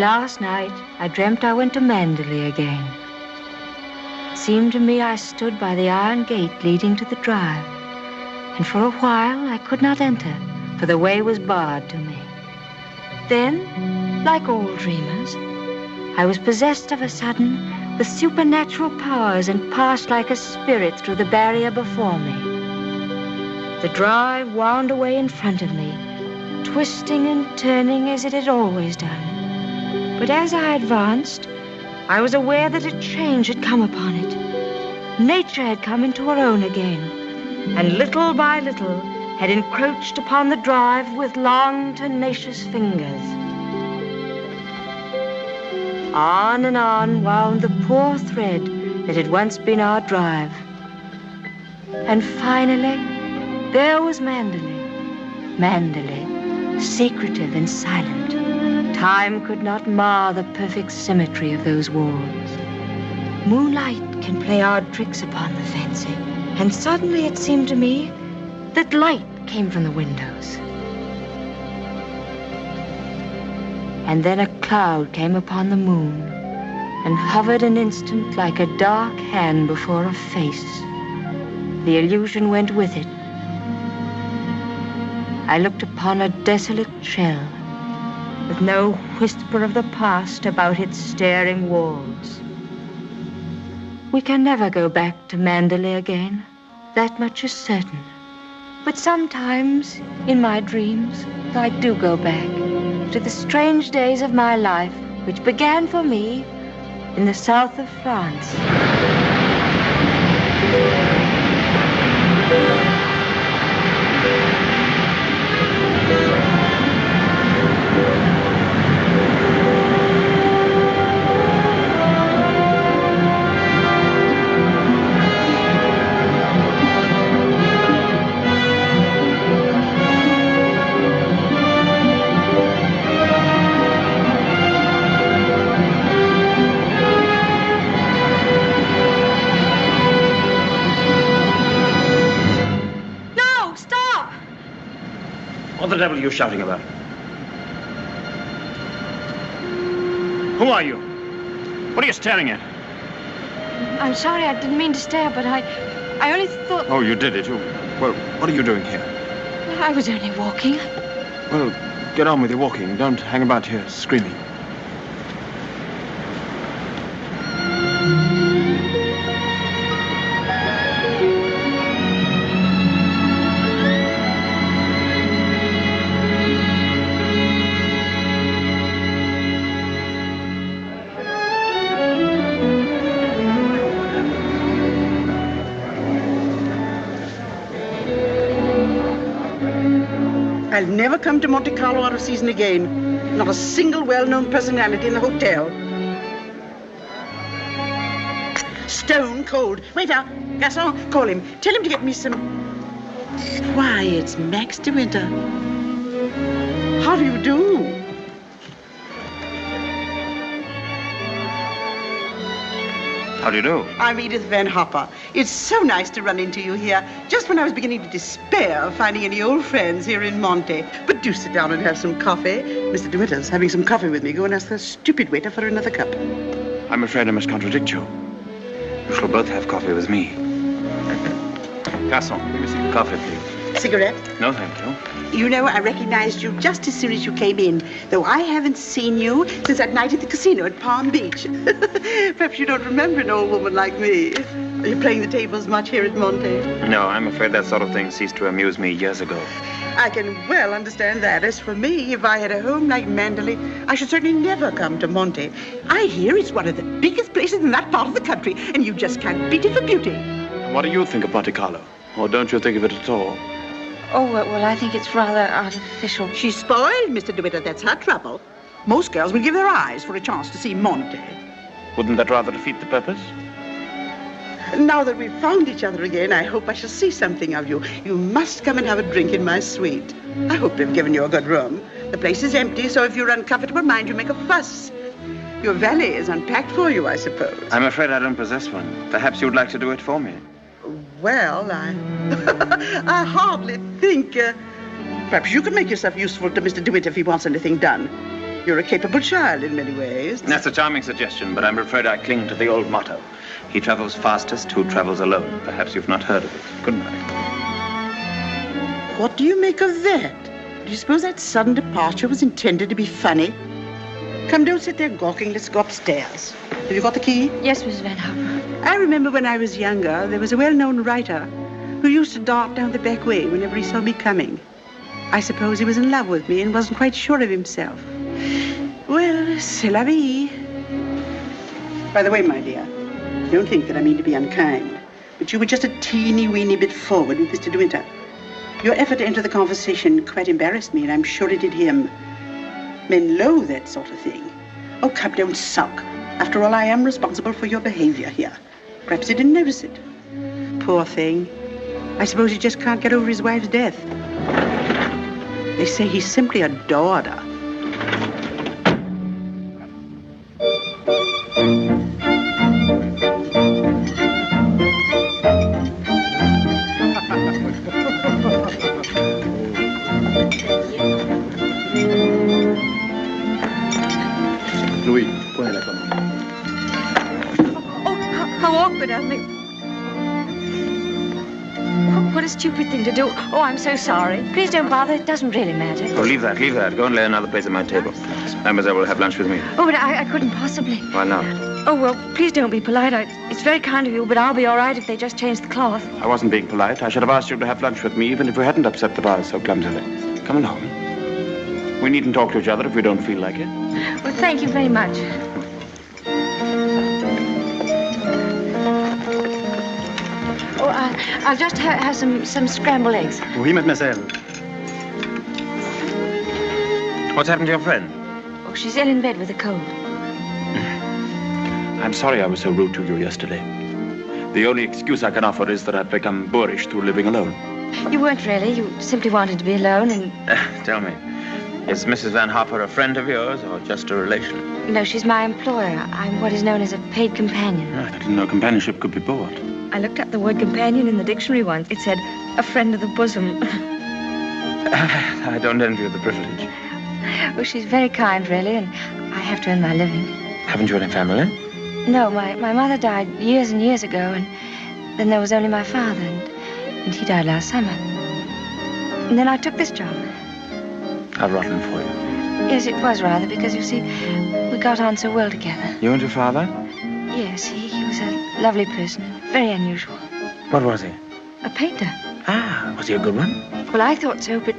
Last night, I dreamt I went to Manderley again. It seemed to me I stood by the iron gate leading to the drive, and for a while I could not enter, for the way was barred to me. Then, like all dreamers, I was possessed of a sudden with supernatural powers and passed like a spirit through the barrier before me. The drive wound away in front of me, twisting and turning as it had always done. But as I advanced, I was aware that a change had come upon it. Nature had come into her own again, and little by little had encroached upon the drive with long, tenacious fingers. On and on wound the poor thread that had once been our drive. And finally, there was Manderley. Manderley, secretive and silent. Time could not mar the perfect symmetry of those walls. Moonlight can play odd tricks upon the fancy, and suddenly it seemed to me that light came from the windows. And then a cloud came upon the moon and hovered an instant like a dark hand before a face. The illusion went with it. I looked upon a desolate shell with no whisper of the past about its staring walls. We can never go back to Manderley again, that much is certain. But sometimes, in my dreams, I do go back to the strange days of my life, which began for me in the south of France. What the devil are you shouting about? Who are you? What are you staring at? I'm sorry, I didn't mean to stare, but I only thought... Oh, you did it. Well, what are you doing here? I was only walking. Well, get on with your walking. Don't hang about here screaming. I'll never come to Monte Carlo out of season again. Not a single well-known personality in the hotel. Stone cold. Waiter, garçon, call him. Tell him to get me some... Why, it's Max de Winter. How do you do? How do you do? I'm Edith Van Hopper. It's so nice to run into you here, just when I was beginning to despair of finding any old friends here in Monte. But do sit down and have some coffee. Mr. de Winter's having some coffee with me. Go and ask the stupid waiter for another cup. I'm afraid I must contradict you. You shall both have coffee with me. Garçon, give me some coffee, please. Cigarette? No, thank you. You know, I recognized you just as soon as you came in, though I haven't seen you since that night at the casino at Palm Beach. Perhaps you don't remember an old woman like me. Are you playing the tables much here at Monte? No, I'm afraid that sort of thing ceased to amuse me years ago. I can well understand that. As for me, if I had a home like Manderley, I should certainly never come to Monte. I hear it's one of the biggest places in that part of the country, and you just can't beat it for beauty. What do you think of Monte Carlo? Or don't you think of it at all? Oh, well, I think it's rather artificial. She's spoiled, Mr. de Winter. That's her trouble. Most girls would give their eyes for a chance to see Monte. Wouldn't that rather defeat the purpose? Now that we've found each other again, I hope I shall see something of you. You must come and have a drink in my suite. I hope they've given you a good room. The place is empty, so if you're uncomfortable, mind you make a fuss. Your valet is unpacked for you, I suppose. I'm afraid I don't possess one. Perhaps you'd like to do it for me. Well, I hardly think... perhaps you could make yourself useful to Mr. de Winter if he wants anything done. You're a capable child in many ways. That's a charming suggestion, but I'm afraid I cling to the old motto. He travels fastest who travels alone. Perhaps you've not heard of it. Good night. What do you make of that? Do you suppose that sudden departure was intended to be funny? Come, don't sit there gawking. Let's go upstairs. Have you got the key? Yes, Mrs. Van Hopper. I remember when I was younger, there was a well-known writer who used to dart down the back way whenever he saw me coming. I suppose he was in love with me and wasn't quite sure of himself. Well, c'est la vie. By the way, my dear, don't think that I mean to be unkind, but you were just a teeny-weeny bit forward with Mr. De Winter. Your effort to enter the conversation quite embarrassed me, and I'm sure it did him. Men loathe that sort of thing. Oh, come, don't sulk. After all, I am responsible for your behavior here. Perhaps he didn't notice it. Poor thing. I suppose he just can't get over his wife's death. They say he simply adored her. Louis, prenez la commande. Oh, how awkward of me. What a stupid thing to do. Oh, I'm so sorry. Please don't bother. It doesn't really matter. Oh, leave that, leave that. Go and lay another place at my table. Mademoiselle will have lunch with me. Oh, but I couldn't possibly. Why not? Oh, well, please don't be polite. It's very kind of you, but I'll be all right if they just change the cloth. I wasn't being polite. I should have asked you to have lunch with me, even if we hadn't upset the vase so clumsily. Come along. We needn't talk to each other if we don't feel like it. Well, thank you very much. Oh, I'll just have some scrambled eggs. Oui, mademoiselle. What's happened to your friend? Oh, she's ill in bed with a cold. I'm sorry I was so rude to you yesterday. The only excuse I can offer is that I've become boorish through living alone. You weren't really. You simply wanted to be alone and... Tell me, is Mrs. Van Hopper a friend of yours or just a relation? No, she's my employer. I'm what is known as a paid companion. I didn't know companionship could be bought. I looked up the word companion in the dictionary once. It said, a friend of the bosom. I don't envy you the privilege. Well, she's very kind, really, and I have to earn my living. Haven't you any family? No, my mother died years and years ago, and then there was only my father, and he died last summer. And then I took this job. How rotten for you. Yes, it was rather, because, you see, we got on so well together. You and your father? Yes, he was a lovely person, very unusual. What was he? A painter. Ah, was he a good one? Well, I thought so, but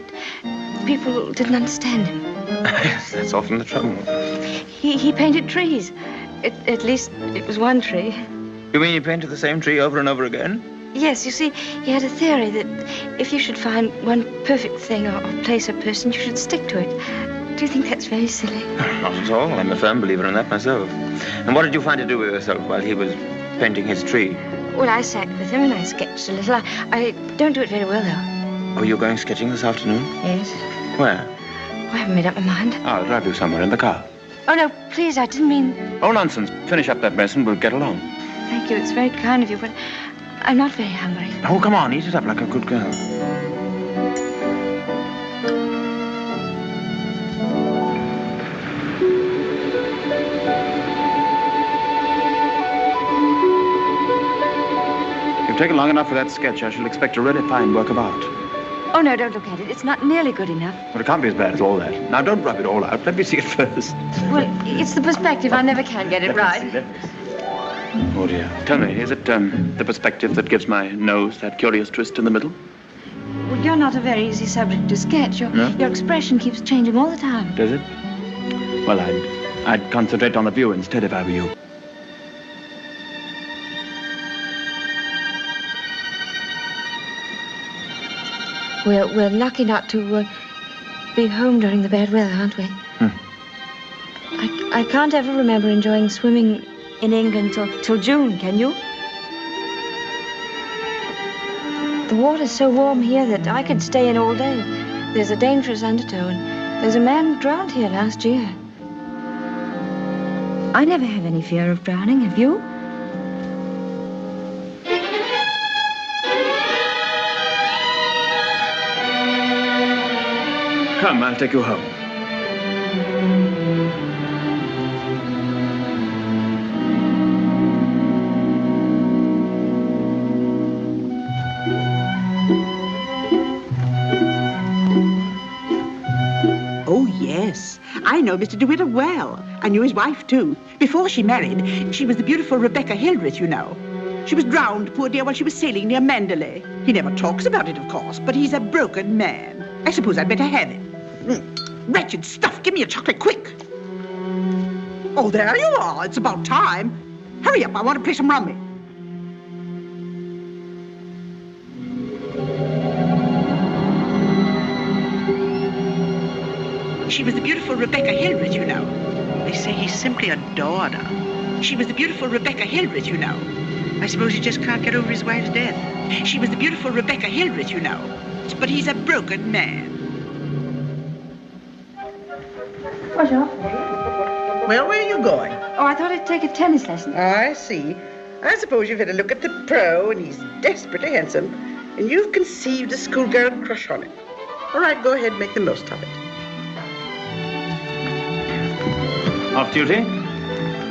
people didn't understand him. Yes, that's often the trouble. He painted trees. At least it was one tree. You mean you painted the same tree over and over again? Yes, you see, he had a theory that if you should find one perfect thing or place or person, you should stick to it. Do you think that's very silly? Not at all. I'm a firm believer in that myself. And what did you find to do with yourself while he was painting his tree? Well, I sat with him and I sketched a little. I don't do it very well, though. Oh, you're going sketching this afternoon? Yes. Where? I haven't made up my mind. I'll drive you somewhere in the car. Oh, no, please, I didn't mean... Oh, nonsense. Finish up that mess and we'll get along. Thank you, it's very kind of you, but I'm not very hungry. Oh, come on, eat it up like a good girl. You've taken long enough for that sketch. I shall expect a really fine work of art. Oh, no, don't look at it. It's not nearly good enough. But it can't be as bad as all that. Now, don't rub it all out. Let me see it first. Well, it's the perspective. I never can get it right. Let me see. Oh, dear. Tell me, is it the perspective that gives my nose that curious twist in the middle? Well, you're not a very easy subject to sketch. Your expression keeps changing all the time. Does it? Well, I'd concentrate on the view instead if I were you. We're lucky not to be home during the bad weather, aren't we? I can't ever remember enjoying swimming in England till June, can you? The water's so warm here that I could stay in all day. There's a dangerous undertow, and there's a man drowned here last year. I never have any fear of drowning, have you? Come, I'll take you home. know Mr. DeWitt well. I knew his wife, too. Before she married, she was the beautiful Rebecca Hildreth, you know. She was drowned, poor dear, while she was sailing near Mandalay. He never talks about it, of course, but he's a broken man. I suppose I'd better have him. Wretched stuff. Give me a chocolate, quick. Oh, there you are. It's about time. Hurry up. I want to play some rummy. She was the beautiful Rebecca Hildreth, you know. They say he simply adored her. She was the beautiful Rebecca Hildreth, you know. I suppose he just can't get over his wife's death. She was the beautiful Rebecca Hildreth, you know. But he's a broken man. Bonjour. Well, where are you going? Oh, I thought I'd take a tennis lesson. Oh, I see. I suppose you've had a look at the pro, and he's desperately handsome, and you've conceived a schoolgirl crush on him. All right, go ahead, make the most of it. Off duty?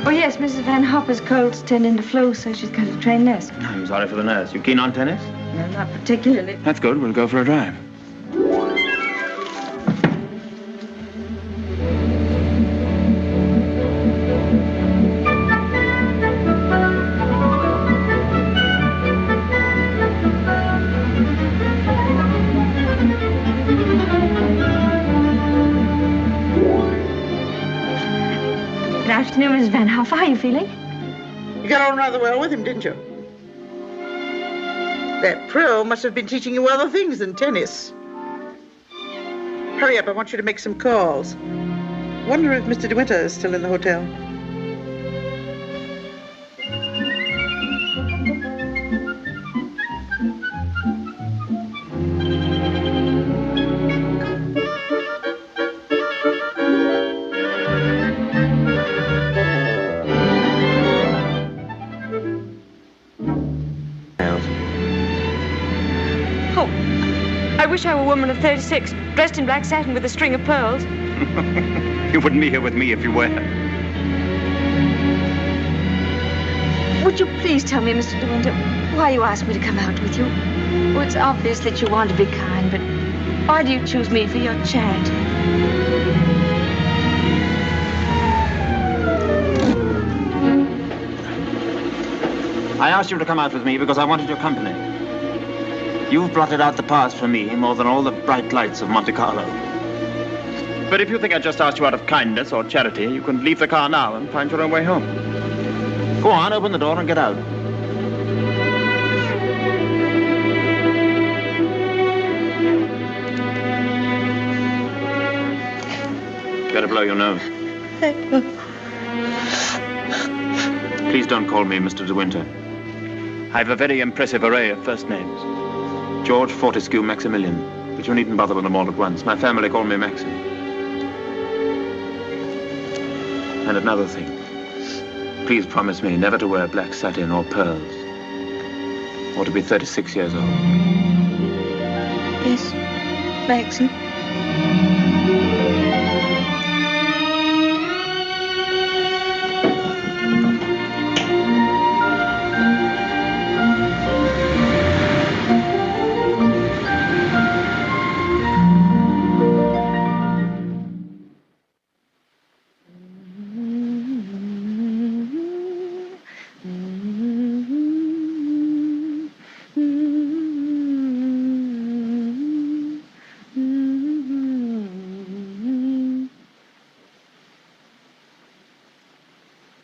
Oh, yes, Mrs. Van Hopper's cold's turned into flu, so she's got to train nurse. I'm sorry for the nurse. You keen on tennis? No, not particularly. That's good. We'll go for a drive. Good afternoon, Mrs. Van Hopper. How are you feeling? You got on rather well with him, didn't you? That pro must have been teaching you other things than tennis. Hurry up, I want you to make some calls. Wonder if Mr. DeWitt is still in the hotel. I wish I were a woman of 36, dressed in black satin with a string of pearls. You wouldn't be here with me if you were. Would you please tell me, Mr. De Winter, why you asked me to come out with you? Oh, it's obvious that you want to be kind, but why do you choose me for your charity? I asked you to come out with me because I wanted your company. You've blotted out the past for me more than all the bright lights of Monte Carlo. But if you think I just asked you out of kindness or charity, you can leave the car now and find your own way home. Go on, open the door and get out. Better blow your nose. Please don't call me Mr. De Winter. I have a very impressive array of first names. George Fortescue Maximilian. But you needn't bother with them all at once. My family call me Maxim. And another thing. Please promise me never to wear black satin or pearls. Or to be 36 years old. Yes, Maxim.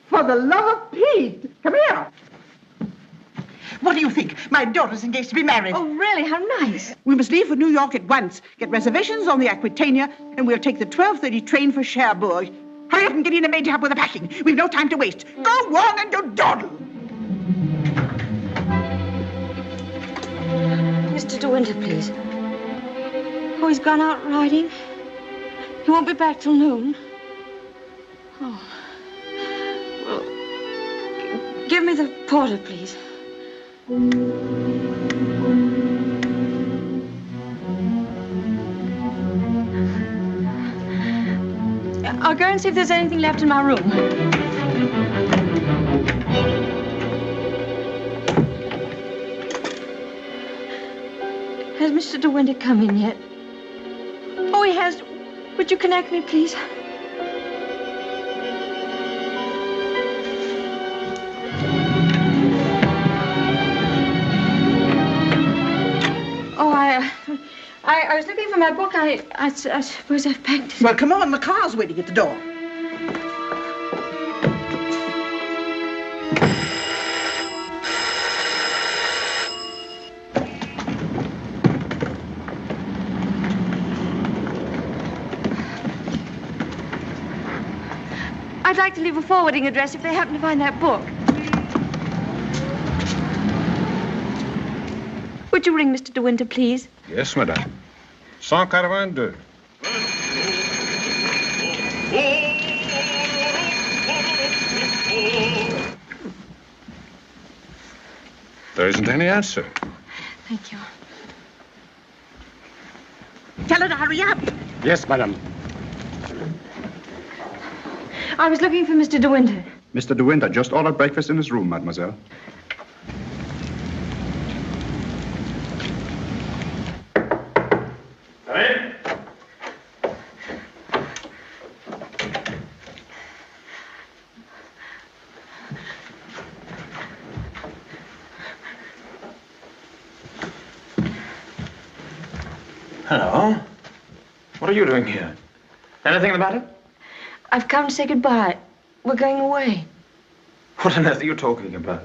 For the love of Pete, come here. What do you think? My daughter's engaged to be married. Oh, really? How nice. We must leave for New York at once. Get reservations on the Aquitania, and we'll take the 12:30 train for Cherbourg. Hurry up and get in a maid to help with the packing. We've no time to waste. Go on and do dawdle. Mr. De Winter, please. Oh, he's gone out riding. He won't be back till noon. Oh. Well, give me the porter, please. I'll go and see if there's anything left in my room. Has Mr. De Winter come in yet? Oh, he has. Would you connect me, please? I was looking for my book. I suppose I've packed it. Well, come on. The car's waiting at the door. I'd like to leave a forwarding address if they happen to find that book. Would you ring Mr. De Winter, please? Yes, madame. 182. There isn't any answer. Thank you. Tell her to hurry up. Yes, madame. I was looking for Mr. De Winter. Mr. De Winter just ordered breakfast in his room, mademoiselle. Come in. Hello. What are you doing here? Anything about it? I've come to say goodbye. We're going away. What on earth are you talking about?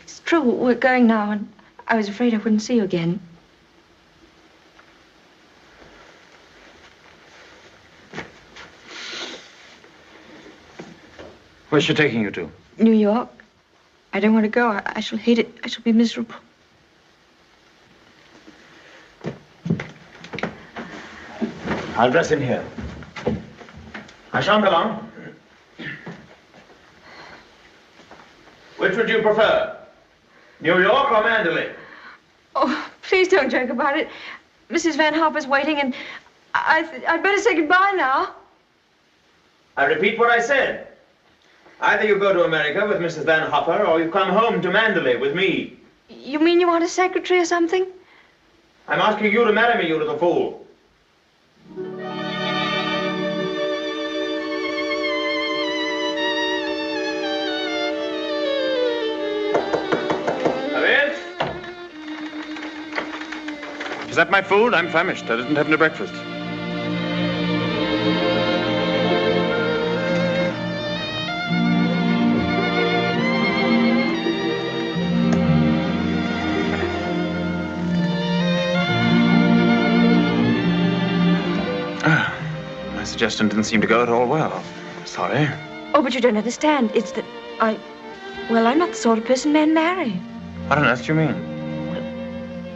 It's true. We're going now, and I was afraid I wouldn't see you again. Where's she taking you to? New York. I don't want to go. I shall hate it. I shall be miserable. I'll dress in here. I shan't be long. Which would you prefer? New York or Mandalay? Oh, please don't joke about it. Mrs. Van Hopper's waiting, and I'd better say goodbye now. I repeat what I said. Either you go to America with Mrs. Van Hopper, or you come home to Mandalay with me. You mean you want a secretary or something? I'm asking you to marry me, you little fool. Is that my food? I'm famished. I didn't have any breakfast. My suggestion didn't seem to go at all well. Sorry. Oh, but you don't understand. It's that well, I'm not the sort of person men marry. What on earth do you mean?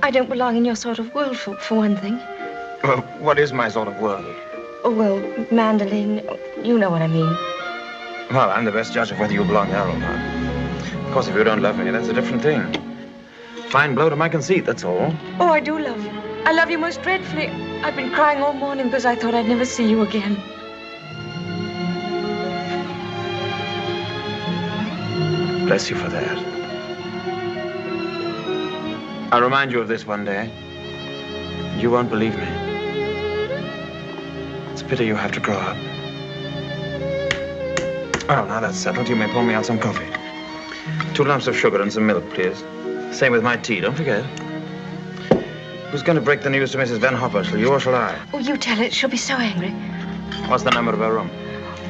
I don't belong in your sort of world, for one thing. Well, what is my sort of world? Oh, well, Mandolin, you know what I mean. Well, I'm the best judge of whether you belong there or not. Of course, if you don't love me, that's a different thing. Fine blow to my conceit, that's all. Oh, I do love you. I love you most dreadfully. I've been crying all morning because I thought I'd never see you again. Bless you for that. I'll remind you of this one day. You won't believe me. It's a pity you have to grow up. Well, now that's settled. You may pour me out some coffee. 2 lumps of sugar and some milk, please. Same with my tea, don't forget. Who's going to break the news to Mrs. Van Hopper? Shall you or shall I? Oh, you tell it. She'll be so angry. What's the number of her room?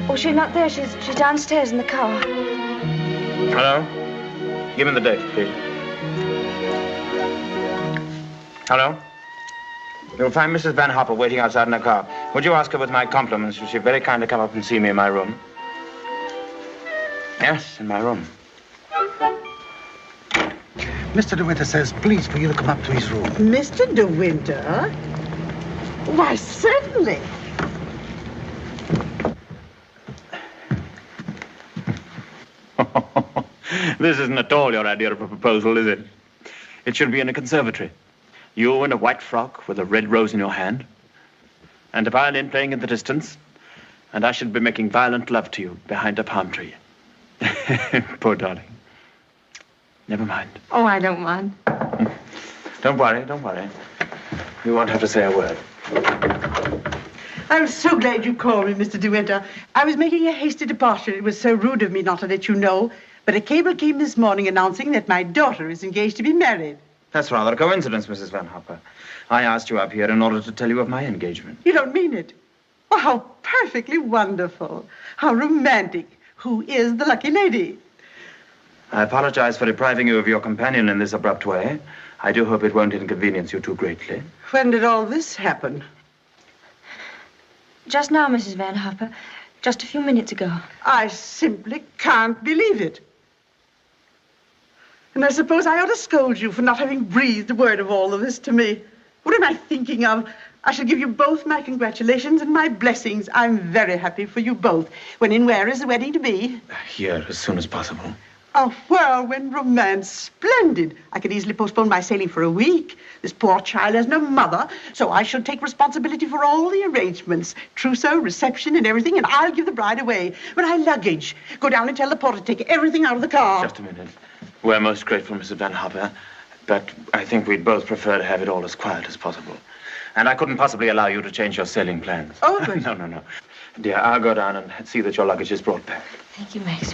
Oh, she's not there. She's downstairs in the car. Hello? Give me the date, please. Hello? You'll find Mrs. Van Hopper waiting outside in her car. Would you ask her with my compliments? Will she very kindly come up and see me in my room? Yes, in my room. Mr. De Winter says, please, for you to come up to his room. Mr. De Winter? Why, certainly. This isn't at all your idea of a proposal, is it? It should be in a conservatory. You in a white frock with a red rose in your hand, and a violin playing in the distance, and I should be making violent love to you behind a palm tree. Poor darling. Never mind. Oh, I don't mind. Don't worry, don't worry. You won't have to say a word. I'm so glad you called me, Mr. De Winter. I was making a hasty departure. It was so rude of me not to let you know. But a cable came this morning announcing that my daughter is engaged to be married. That's rather a coincidence, Mrs. Van Hopper. I asked you up here in order to tell you of my engagement. You don't mean it. Oh, how perfectly wonderful. How romantic. Who is the lucky lady? I apologize for depriving you of your companion in this abrupt way. I do hope it won't inconvenience you too greatly. When did all this happen? Just now, Mrs. Van Hopper. Just a few minutes ago. I simply can't believe it. And I suppose I ought to scold you for not having breathed a word of all of this to me. What am I thinking of? I shall give you both my congratulations and my blessings. I'm very happy for you both. When and where is the wedding to be? Here, as soon as possible. A whirlwind romance. Splendid. I could easily postpone my sailing for a week. This poor child has no mother, so I shall take responsibility for all the arrangements. Trousseau, reception, and everything, and I'll give the bride away. When I luggage, go down and tell the porter to take everything out of the car. Just a minute. We're most grateful, Mrs. Van Hopper, but I think we'd both prefer to have it all as quiet as possible. And I couldn't possibly allow you to change your sailing plans. Oh, but... No. Dear, I'll go down and see that your luggage is brought back. Thank you, Max.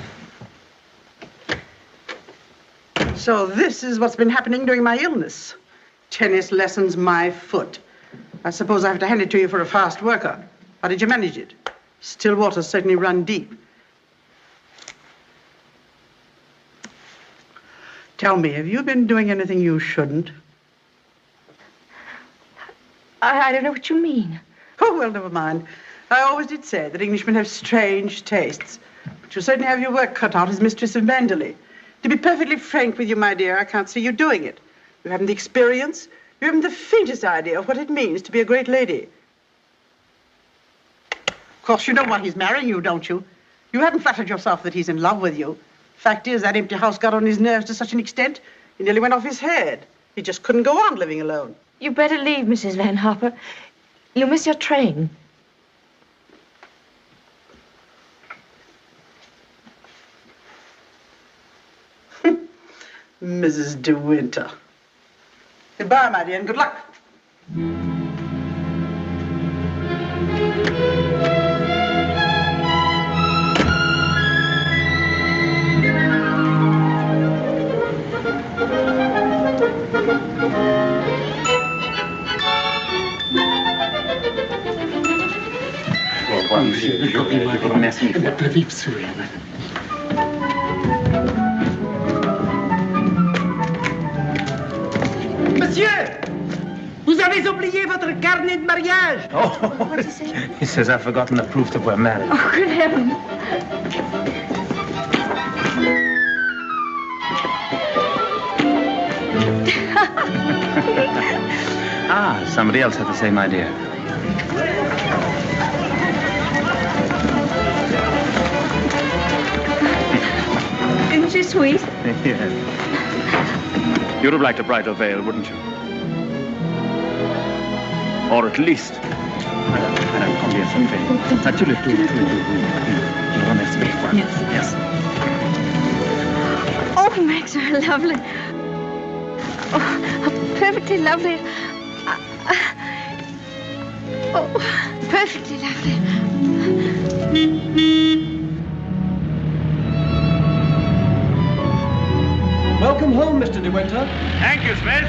So this is what's been happening during my illness. Tennis lessons, my foot. I suppose I have to hand it to you for a fast worker. How did you manage it? Still waters certainly run deep. Tell me, have you been doing anything you shouldn't? I don't know what you mean. Oh, well, never mind. I always did say that Englishmen have strange tastes. But you certainly have your work cut out as Mistress of Manderley. To be perfectly frank with you, my dear, I can't see you doing it. You haven't the experience. You haven't the faintest idea of what it means to be a great lady. Of course, you know why he's marrying you, don't you? You haven't flattered yourself that he's in love with you. Fact is, that empty house got on his nerves to such an extent, he nearly went off his head. He just couldn't go on living alone. You better leave, Mrs. Van Hopper. You'll miss your train. Mrs. De Winter. Goodbye, my dear, and good luck. Merci. Monsieur, vous avez oublié votre carnet de mariage. Oh, What did he say? he says I've forgotten the proof that we're married. Oh, good heavens. Somebody else had the same idea. Isn't she sweet? Yes. You'd have liked a brighter veil, wouldn't you? Or at least... Madame, combien ça fait? Ça, tu le tout. Je vous remercie mille fois. Yes. Oh, Max, how lovely. Oh, how perfectly lovely. Oh, perfectly lovely. Welcome home, Mr. De Winter. Thank you, Smith.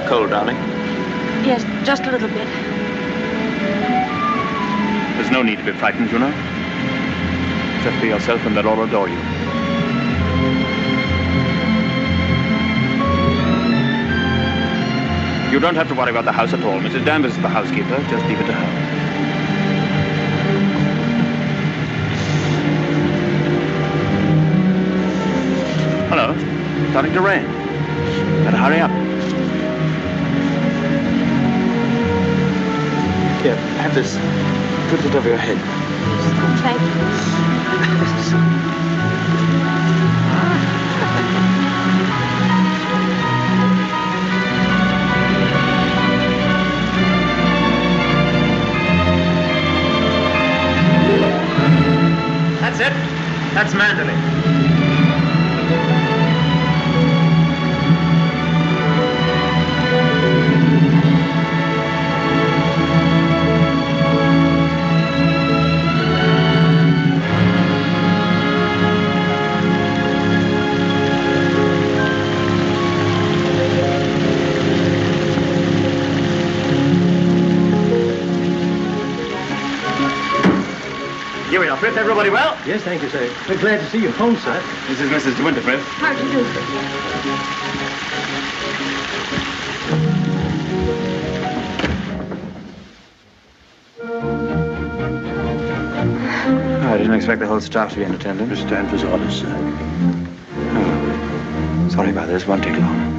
Cold, darling? Yes, just a little bit. There's no need to be frightened, you know. Just be yourself and they'll all adore you. You don't have to worry about the house at all. Mrs. Danvers is the housekeeper. Just leave it to her. Hello. Starting to rain. Better hurry up. Here, have this. Put it over your head. Thank you. That's it. That's Manderley. Here we are, Frith. Everybody well? Yes, thank you, sir. We're glad to see you home, sir. This is Mrs. De Winter, Frith. How do you do? I didn't expect the whole staff to be in attendance. Mr. Danvers' orders, sir. Oh. Sorry about this. Won't take long.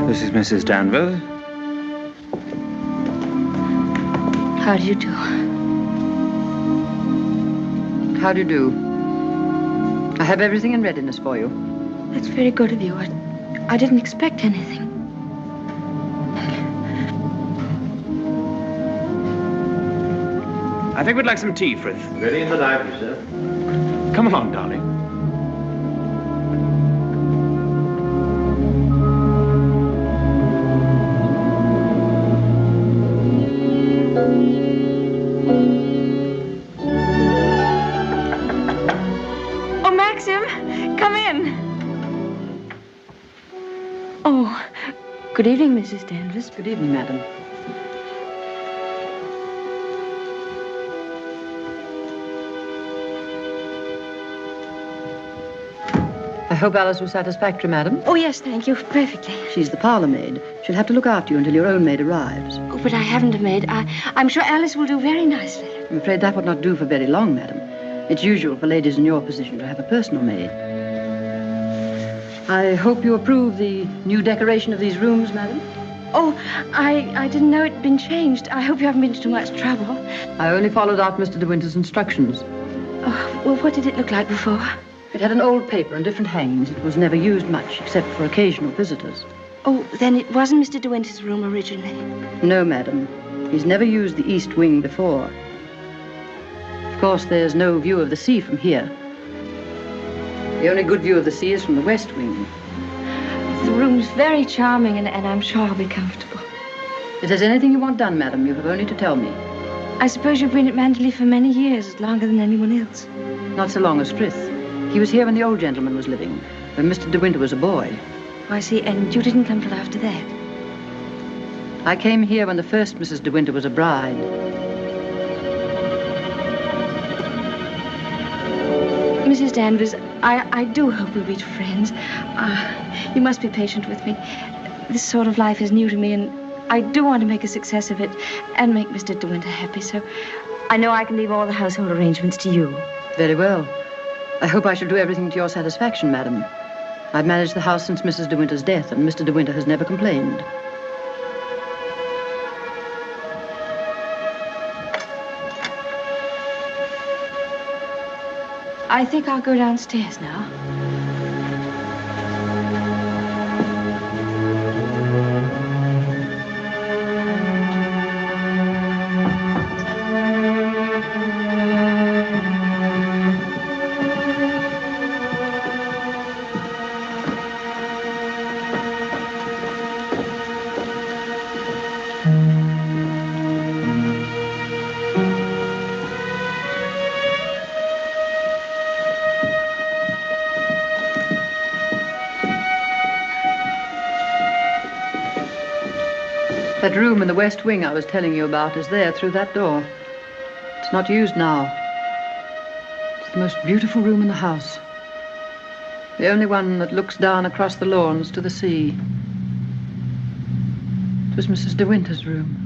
This is Mrs. Danvers. How do you do? How do you do? I have everything in readiness for you. That's very good of you. I didn't expect anything. I think we'd like some tea, Frith. Ready in the library, sir. Come along, darling. Oh, Maxim, come in. Oh, good evening, Mrs. Danvers. Good evening, madam. I hope Alice was satisfactory, madam. Oh, yes, thank you. Perfectly. She's the parlor maid. She'll have to look after you until your own maid arrives. Oh, but I haven't a maid. I'm sure Alice will do very nicely. I'm afraid that would not do for very long, madam. It's usual for ladies in your position to have a personal maid. I hope you approve the new decoration of these rooms, madam. Oh, I didn't know it'd been changed. I hope you haven't been to too much trouble. I only followed out Mr. De Winter's instructions. Oh, well, what did it look like before? It had an old paper and different hangings. It was never used much, except for occasional visitors. Oh, then it wasn't Mr. De Winter's room originally. No, madam. He's never used the east wing before. Of course, there's no view of the sea from here. The only good view of the sea is from the west wing. The room's very charming, and I'm sure I'll be comfortable. If there's anything you want done, madam, you have only to tell me. I suppose you've been at Manderley for many years, longer than anyone else. Not so long as Frith. He was here when the old gentleman was living, when Mr. De Winter was a boy. Oh, I see, and you didn't come till after that. I came here when the first Mrs. De Winter was a bride. Mrs. Danvers, I do hope we'll be friends. You must be patient with me. This sort of life is new to me, and I do want to make a success of it and make Mr. De Winter happy, so I know I can leave all the household arrangements to you. Very well. I hope I shall do everything to your satisfaction, madam. I've managed the house since Mrs. De Winter's death, and Mr. De Winter has never complained. I think I'll go downstairs now. That room in the west wing I was telling you about is there through that door. It's not used now. It's the most beautiful room in the house. The only one that looks down across the lawns to the sea. It was Mrs. De Winter's room.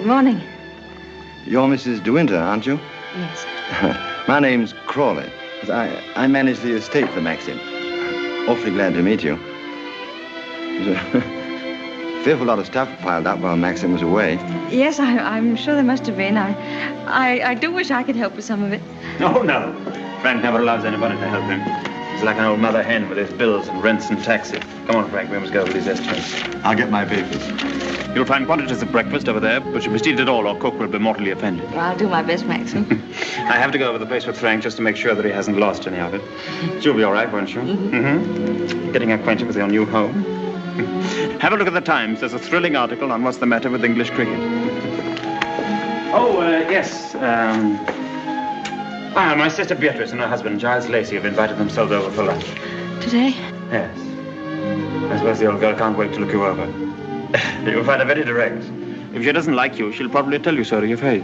Good morning. You're Mrs. De Winter, aren't you? Yes. My name's Crawley. I manage the estate for Maxim. Awfully glad to meet you. There's a fearful lot of stuff piled up while Maxim was away. Yes, I'm sure there must have been. I do wish I could help with some of it. Oh, no. Frank never allows anybody to help him. He's like an old mother hen with his bills and rents and taxes. Come on, Frank, we must go over these estimates. I'll get my papers. You'll find quantities of breakfast over there, but you must eat it all or cook will be mortally offended. Well, I'll do my best, Maxim. I have to go over the place with Frank just to make sure that he hasn't lost any of it. You'll be all right, won't you? Mm-hmm. Getting acquainted with your new home. Have a look at the Times. There's a thrilling article on what's the matter with English cricket. Oh, yes. My sister Beatrice and her husband, Giles Lacey, have invited themselves over for lunch. Today? Yes. I suppose the old girl can't wait to look you over. You'll find her very direct. If she doesn't like you, she'll probably tell you so to your face.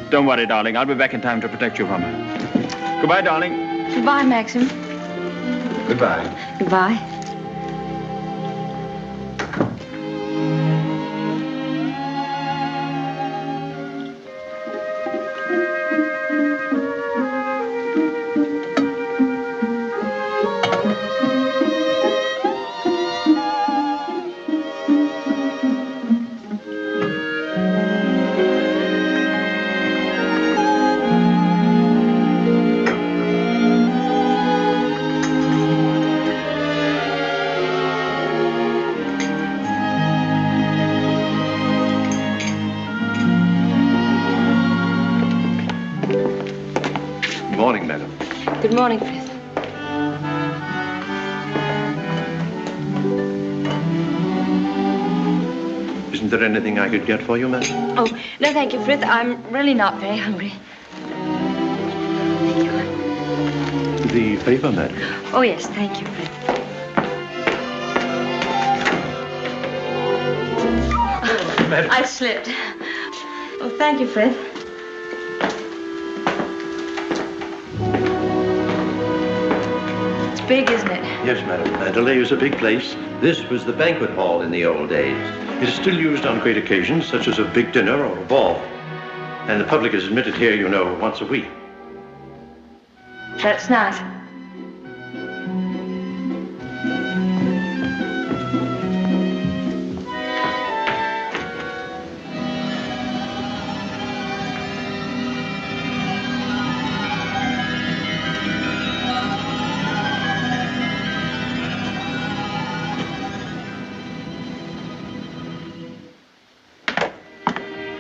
Don't worry, darling. I'll be back in time to protect you from her. Goodbye, darling. Goodbye, Maxim. Goodbye. Goodbye. Good morning, Frith. Isn't there anything I could get for you, madam? Oh, no, thank you, Frith. I'm really not very hungry. Thank you. The paper, madam? Oh, yes, thank you, Frith. Madam. I slipped. Oh, thank you, Frith. Big, isn't it? Yes, madam. Mandalay is a big place. This was the banquet hall in the old days. It is still used on great occasions, such as a big dinner or a ball. And the public is admitted here, you know, once a week. That's nice.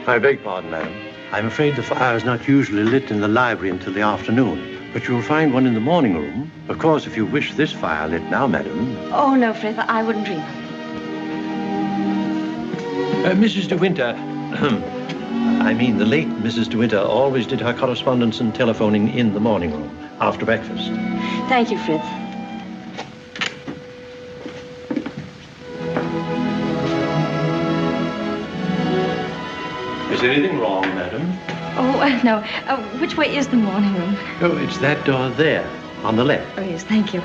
I beg pardon, madam. I'm afraid the fire is not usually lit in the library until the afternoon, but you'll find one in the morning room. Of course, if you wish this fire lit now, madam. Oh, no, Frith, I wouldn't dream of it. Mrs. De Winter, I mean the late Mrs. De Winter always did her correspondence and telephoning in the morning room after breakfast. Thank you, Frith. Is anything wrong, madam? Oh, no. Which way is the morning room? Oh, it's that door there, on the left. Oh, yes, thank you.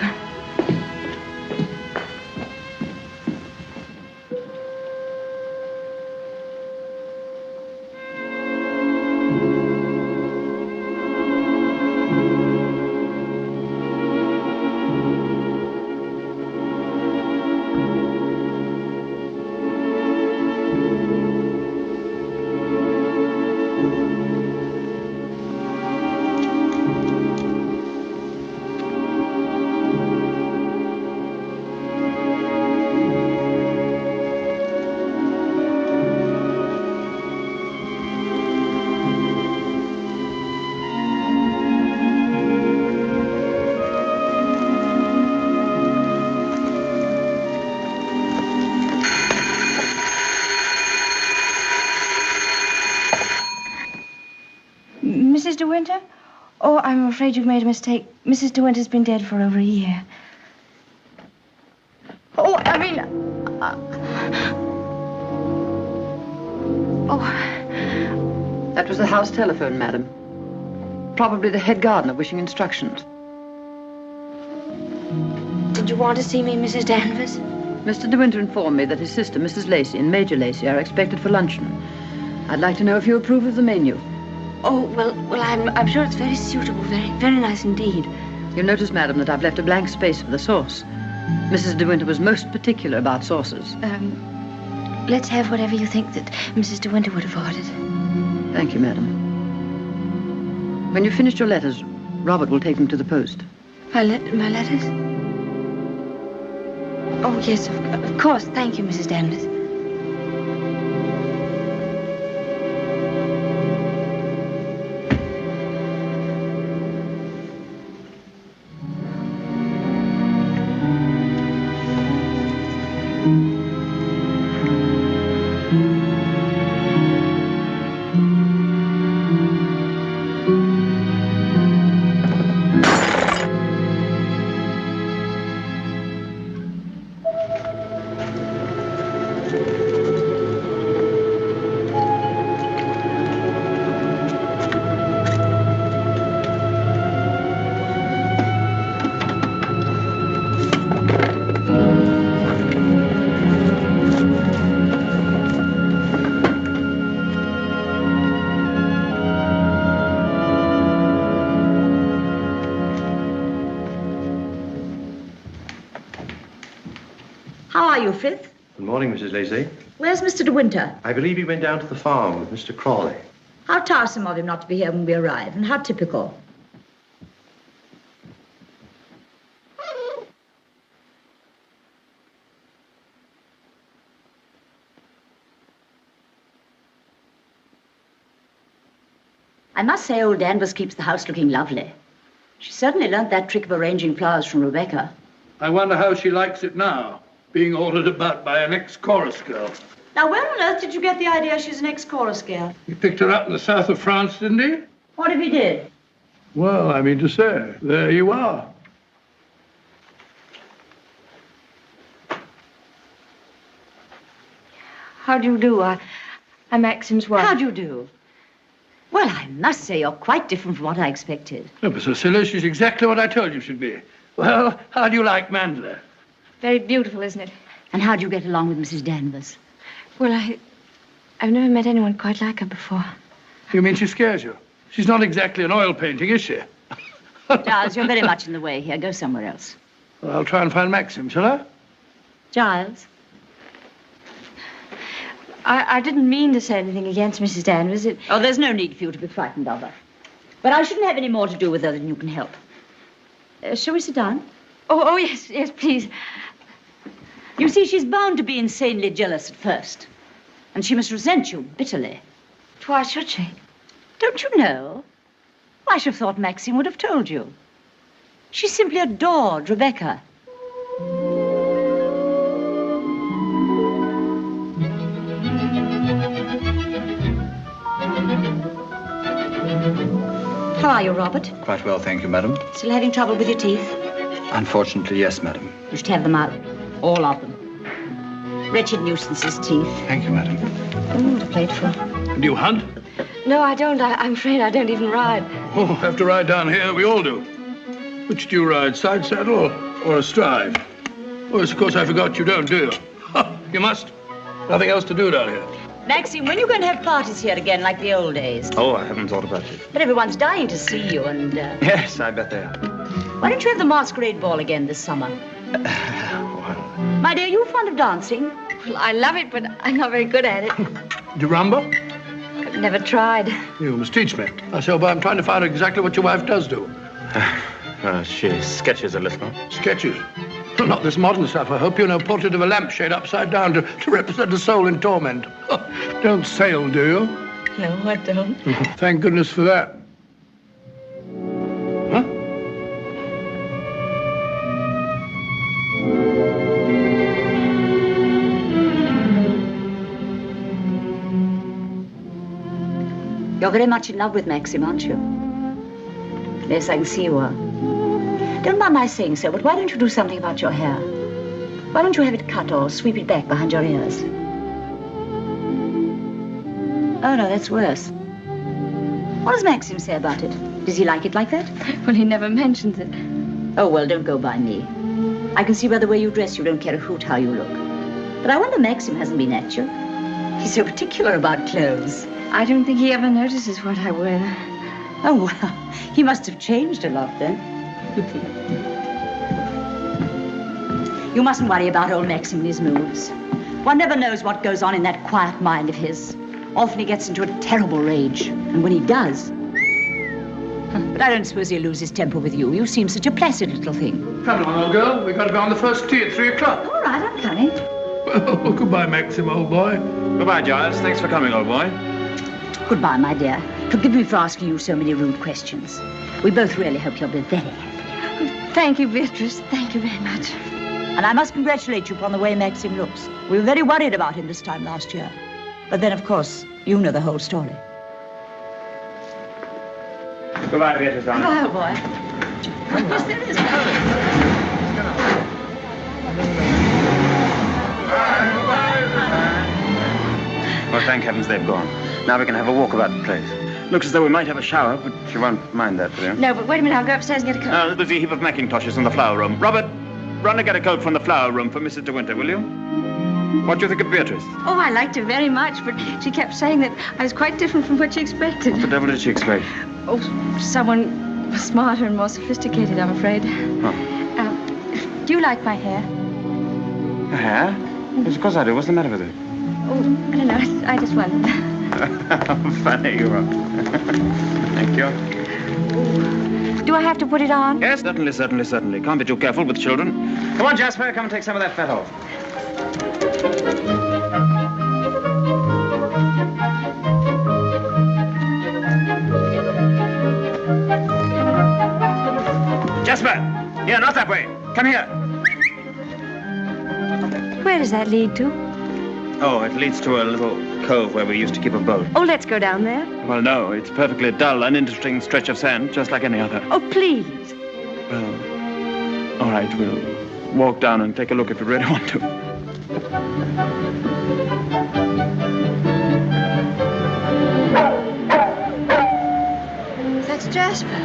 Mrs. De Winter? Oh, I'm afraid you've made a mistake. Mrs. De Winter's been dead for over a year. Oh, I mean... Oh. That was the house telephone, madam. Probably the head gardener wishing instructions. Did you want to see me, Mrs. Danvers? Mr. De Winter informed me that his sister, Mrs. Lacey, and Major Lacey are expected for luncheon. I'd like to know if you approve of the menu. Oh, well, I'm sure it's very suitable, very nice indeed. You'll notice, madam, that I've left a blank space for the sauce. Mrs. De Winter was most particular about sauces. Let's have whatever you think that Mrs. De Winter would have ordered. Thank you, madam. When you've finished your letters, Robert will take them to the post. My letters? Oh, yes, of course. Thank you, Mrs. Danvers. Fifth? Good morning, Mrs. Lacey. Where's Mr. De Winter? I believe he went down to the farm with Mr. Crawley. How tiresome of him not to be here when we arrive, and how typical. I must say old Danvers keeps the house looking lovely. She certainly learnt that trick of arranging flowers from Rebecca. I wonder how she likes it now, being ordered about by an ex-chorus girl. Now, where on earth did you get the idea she's an ex-chorus girl? He picked her up in the south of France, didn't he? What if he did? Well, I mean to say, there you are. How do you do? I'm Maxim's wife. How do you do? Well, I must say you're quite different from what I expected. No, but Cecilia, she's exactly what I told you she'd be. Well, how do you like Mandela? Very beautiful, isn't it? And how do you get along with Mrs. Danvers? Well, I've never met anyone quite like her before. You mean she scares you? She's not exactly an oil painting, is she? Giles, you're very much in the way here. Go somewhere else. Well, I'll try and find Maxim, shall I? Giles? I didn't mean to say anything against Mrs. Danvers. Oh, there's no need for you to be frightened of her. But I shouldn't have any more to do with her than you can help. Shall we sit down? Oh, yes, please. You see, she's bound to be insanely jealous at first. And she must resent you bitterly. Why should she? Don't you know? I should have thought Maxim would have told you. She simply adored Rebecca. How are you, Robert? Quite well, thank you, madam. Still having trouble with your teeth? Unfortunately, yes, madam. You should have them out. All of them. Wretched nuisances, teeth. Thank you, madam. What a plateful. Do you hunt? No, I don't. I'm afraid I don't even ride. Oh, have to ride down here. We all do. Which do you ride, side saddle or astride? Oh, yes, of course, I forgot you don't, do you? You must. Nothing else to do down here. Maxim, when are you going to have parties here again like the old days? Oh, I haven't thought about it. But everyone's dying to see you and... Yes, I bet they are. Why don't you have the masquerade ball again this summer? My dear, you fond of dancing? Well, I love it, but I'm not very good at it. Do you rumba? I've never tried. You must teach me. I say, but I'm trying to find out exactly what your wife does do. She sketches a little. Sketches? Well, not this modern stuff. I hope you know portrait of a lampshade upside down to represent a soul in torment. Don't sail, do you? No, I don't. Thank goodness for that. Huh? You're very much in love with Maxim, aren't you? Yes, I can see you are. Don't mind my saying so, but why don't you do something about your hair? Why don't you have it cut or sweep it back behind your ears? Oh, no, that's worse. What does Maxim say about it? Does he like it like that? Well, he never mentions it. Oh, well, don't go by me. I can see by the way you dress you don't care a hoot how you look. But I wonder Maxim hasn't been at you. He's so particular about clothes. I don't think he ever notices what I wear. Oh, well, he must have changed a lot then. You mustn't worry about old Maxim and his moods. One never knows what goes on in that quiet mind of his. Often he gets into a terrible rage. And when he does... But I don't suppose he'll lose his temper with you. You seem such a placid little thing. Come along, old girl. We've got to be on the first tee at 3 o'clock. All right, I'm coming. Well, goodbye, Maxim, old boy. Goodbye, Giles. Thanks for coming, old boy. Goodbye, my dear. Forgive me for asking you so many rude questions. We both really hope you'll be very happy. Thank you, Beatrice. Thank you very much. And I must congratulate you upon the way Maxim looks. We were very worried about him this time last year. But then, of course, you know the whole story. Goodbye, Beatrice. Goodbye, old boy. Yes, there is. Well, thank heavens they've gone. Now we can have a walk about the place. Looks as though we might have a shower, but you won't mind that, will you? No, but wait a minute. I'll go upstairs and get a coat. There's a heap of mackintoshes in the flower room. Robert, run and get a coat from the flower room for Mrs. De Winter, will you? What do you think of Beatrice? Oh, I liked her very much, but she kept saying that I was quite different from what she expected. What the devil did she expect? Oh, someone smarter and more sophisticated, I'm afraid. Oh. Do you like my hair? Your hair? Yes, of course I do. What's the matter with it? Oh, I don't know. I just wondered. How funny you are. Thank you. Do I have to put it on? Yes, certainly. Can't be too careful with children. Come on, Jasper. Come and take some of that fat off. Jasper! Here, not that way. Come here. Where does that lead to? Oh, it leads to a little cove where we used to keep a boat. Oh, let's go down there. Well, no, it's perfectly dull, uninteresting stretch of sand, just like any other. Oh, please. Well, all right, we'll walk down and take a look if you really want to. That's Jasper.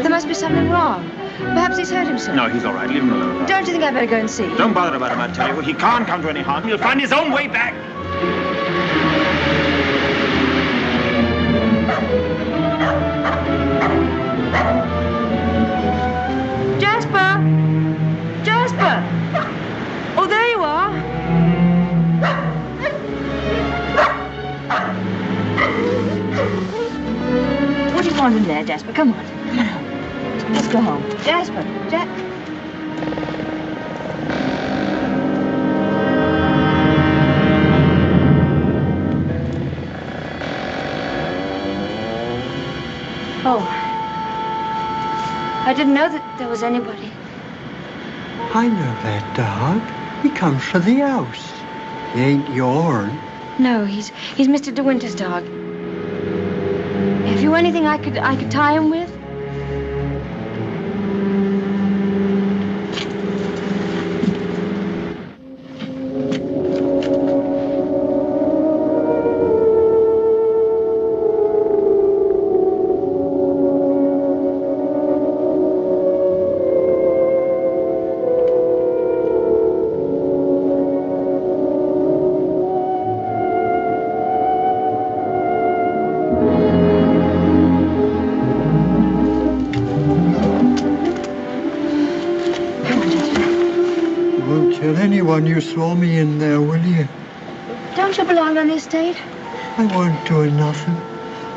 There must be something wrong. Perhaps he's hurt himself. No, he's all right. Leave him alone. Don't you think I'd better go and see? Don't bother about him, I tell you. He can't come to any harm. He'll find his own way back. Jasper! Oh, there you are. What do you want in there, Jasper? Come on. Come on home. Let's go home. Jasper. Oh. I didn't know that there was anybody. I know that dog. He comes for the house. He ain't yourn. No, he's Mr. De Winter's dog. Have you anything I could tie him with? You saw me in there, will you? Don't you belong on the estate? I wasn't doing nothing.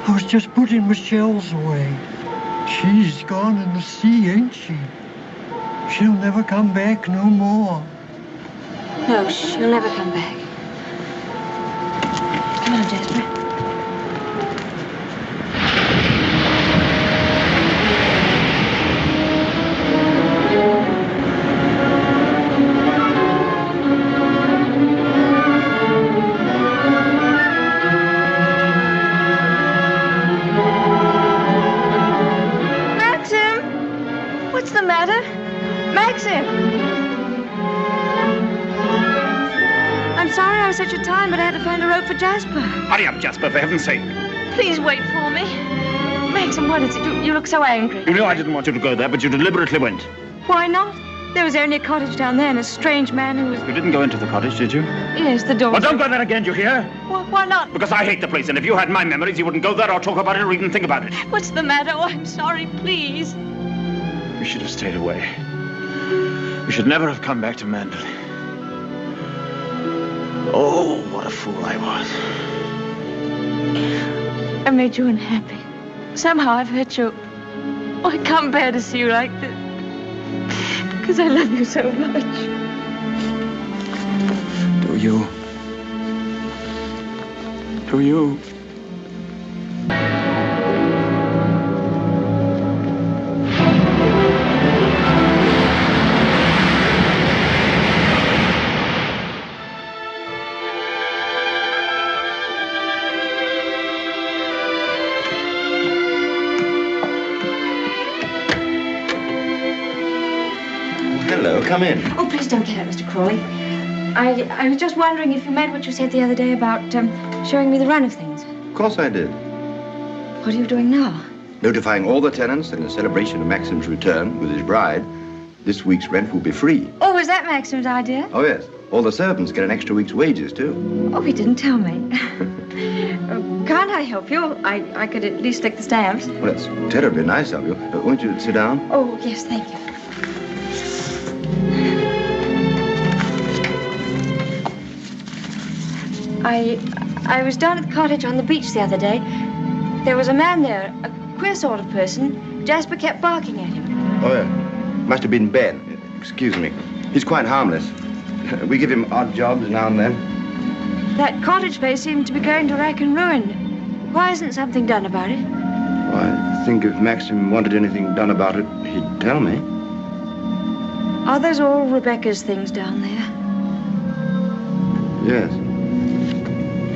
I was just putting my shells away. She's gone in the sea, ain't she? She'll never come back no more. No, she'll never come back. Come on, Jasper. Such a time, but I had to find a rope for Jasper. Hurry up, Jasper, for heaven's sake. Please wait for me. Maxim, what is it? You look so angry. You know I didn't want you to go there, but you deliberately went. Why not? There was only a cottage down there and a strange man who was... You didn't go into the cottage, did you? Yes, the door... Well, don't go there again, do you hear? Why not? Because I hate the place, and if you had my memories, you wouldn't go there or talk about it or even think about it. What's the matter? Oh, I'm sorry, please. We should have stayed away. We should never have come back to Manderley. Oh, what a fool I was. I made you unhappy. Somehow I've hurt you. Oh, I can't bear to see you like this. Because I love you so much. Do you? Do you? Hello, come in. Oh, please don't get up, Mr. Crawley. I was just wondering if you meant what you said the other day about showing me the run of things. Of course I did. What are you doing now? Notifying all the tenants that in celebration of Maxim's return with his bride, this week's rent will be free. Oh, was that Maxim's idea? Oh, yes. All the servants get an extra week's wages, too. Oh, he didn't tell me. Can't I help you? I could at least stick the stamps. Well, that's terribly nice of you. Won't you sit down? Oh, yes, thank you. I was down at the cottage on the beach the other day. There was a man there, a queer sort of person. Jasper kept barking at him. Oh, yeah. Must have been Ben. Excuse me. He's quite harmless. We give him odd jobs now and then. That cottage place seemed to be going to rack and ruin. Why isn't something done about it? Well, I think if Maxim wanted anything done about it, he'd tell me. Are those all Rebecca's things down there? Yes.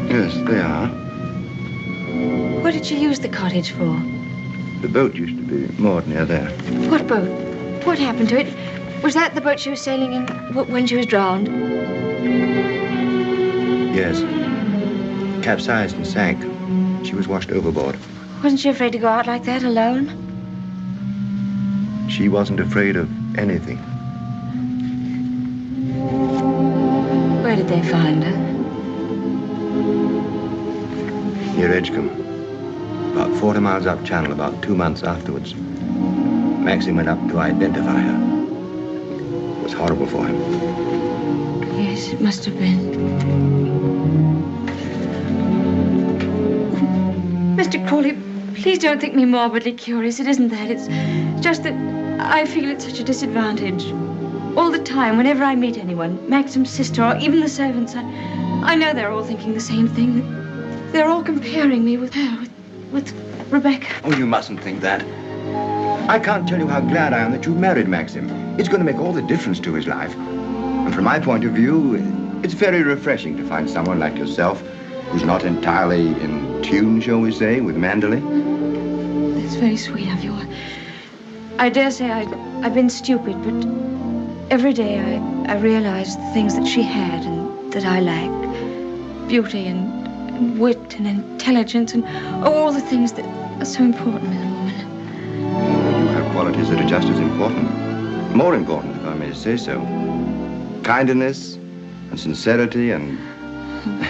Yes, they are. What did she use the cottage for? The boat used to be moored near there. What boat? What happened to it? Was that the boat she was sailing in when she was drowned? Yes. Capsized and sank. She was washed overboard. Wasn't she afraid to go out like that alone? She wasn't afraid of anything. Where did they find her? Near Edgecombe. About 40 miles up channel, about 2 months afterwards. Maxim went up to identify her. It was horrible for him. Yes, it must have been. Mr. Crawley, please don't think me morbidly curious. It isn't that. It's just that I feel at such a disadvantage. All the time, whenever I meet anyone, Maxim's sister or even the servants, I know they're all thinking the same thing. They're all comparing me with her, with Rebecca. Oh, you mustn't think that. I can't tell you how glad I am that you married Maxim. It's going to make all the difference to his life. And from my point of view, it's very refreshing to find someone like yourself who's not entirely in tune, shall we say, with Manderley. That's very sweet of you. I dare say I've been stupid, but every day I realize the things that she had and that I lack. Beauty and wit and intelligence and all the things that are so important in a woman. You have qualities that are just as important. More important, if I may say so. Kindness and sincerity and,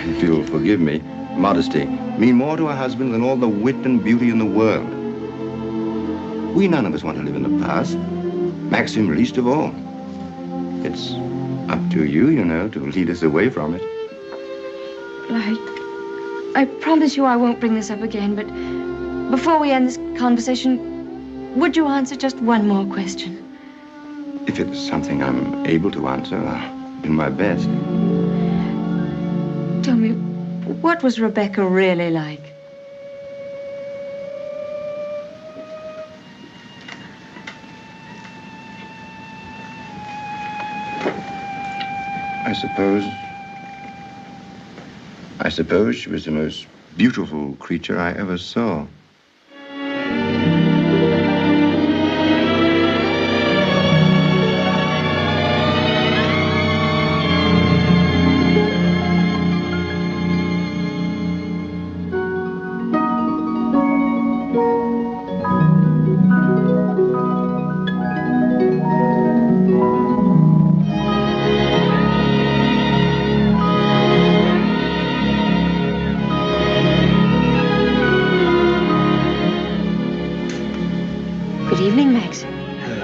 if you'll forgive me, modesty mean more to a husband than all the wit and beauty in the world. We none of us want to live in the past. Maxim least of all. It's up to you, you know, to lead us away from it. I promise you I won't bring this up again, but before we end this conversation, would you answer just one more question? If it's something I'm able to answer, I'll do my best. Tell me, what was Rebecca really like? I suppose she was the most beautiful creature I ever saw.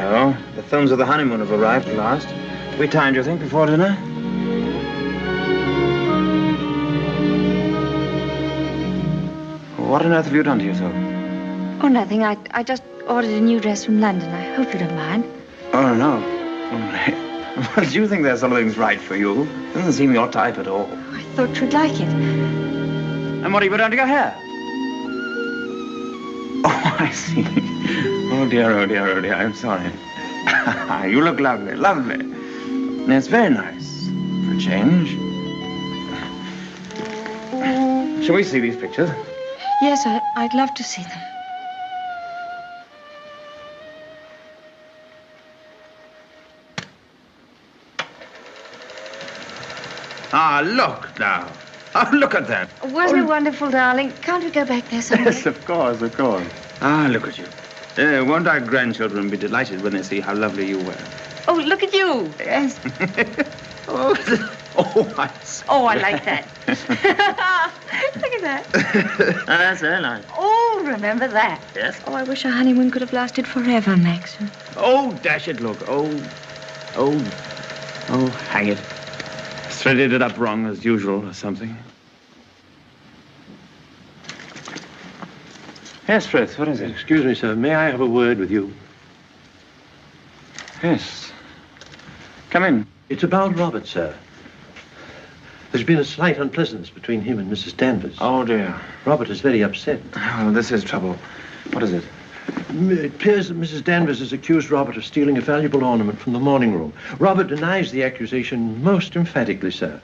So, the films of the honeymoon have arrived at last. We time, do you think, before dinner? What on earth have you done to yourself? Oh, nothing. I just ordered a new dress from London. I hope you don't mind. Oh, no. Well, do you think that something's right for you? Doesn't seem your type at all. I thought you'd like it. And what have you done to your hair? Oh, I see. Oh, dear, oh, dear, oh, dear. I'm sorry. You look lovely, lovely. It's very nice for a change. Shall we see these pictures? Yes, I'd love to see them. Ah, look now. Oh, look at that. Wasn't it wonderful, darling? Can't we go back there someday? Yes, of course, of course. Ah, look at you. Won't our grandchildren be delighted when they see how lovely you were? Oh, look at you. Yes. Oh, I like that. Look at that. That's very nice. Oh, remember that. Yes. Oh, I wish our honeymoon could have lasted forever, Maxim. Oh, dash it, look. Oh, hang it. Threaded it up wrong as usual or something. Yes, Frith, what is it? Excuse me, sir. May I have a word with you? Yes. Come in. It's about Robert, sir. There's been a slight unpleasantness between him and Mrs. Danvers. Oh, dear. Robert is very upset. Oh, this is trouble. What is it? It appears that Mrs. Danvers has accused Robert of stealing a valuable ornament from the morning room. Robert denies the accusation most emphatically, sir.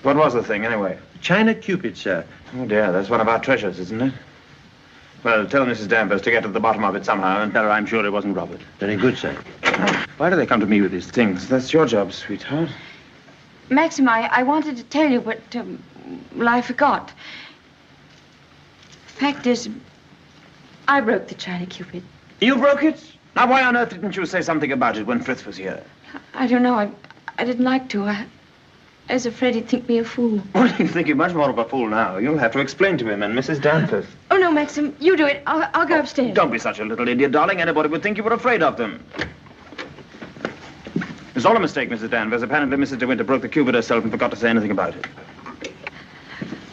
What was the thing, anyway? China Cupid, sir. Oh, dear, that's one of our treasures, isn't it? Well, tell Mrs. Danvers to get to the bottom of it somehow and tell her I'm sure it wasn't Robert. Very good, sir. Why do they come to me with these things? That's your job, sweetheart. Maxim, I wanted to tell you, but, well, I forgot. Fact is, I broke the China Cupid. You broke it? Now, why on earth didn't you say something about it when Frith was here? I don't know. I didn't like to. I was afraid he'd think me a fool. Well, he'll think you much more of a fool now. You'll have to explain to him and Mrs. Danvers. Oh, no, Maxim, you do it. I'll go upstairs. Don't be such a little idiot, darling. Anybody would think you were afraid of them. It was all a mistake, Mrs. Danvers. Apparently, Mrs. De Winter broke the cupid herself and forgot to say anything about it.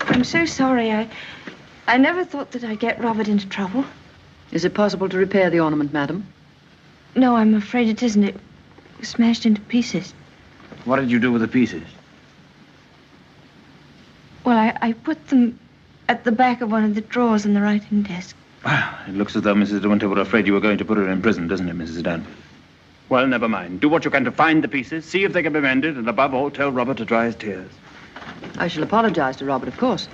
I'm so sorry. I never thought that I'd get Robert into trouble. Is it possible to repair the ornament, madam? No, I'm afraid it isn't. It was smashed into pieces. What did you do with the pieces? Well, I put them at the back of one of the drawers in the writing desk. Well, it looks as though Mrs. De Winter were afraid you were going to put her in prison, doesn't it, Mrs. Danvers? Well, never mind. Do what you can to find the pieces, see if they can be mended, and above all, tell Robert to dry his tears. I shall apologize to Robert, of course.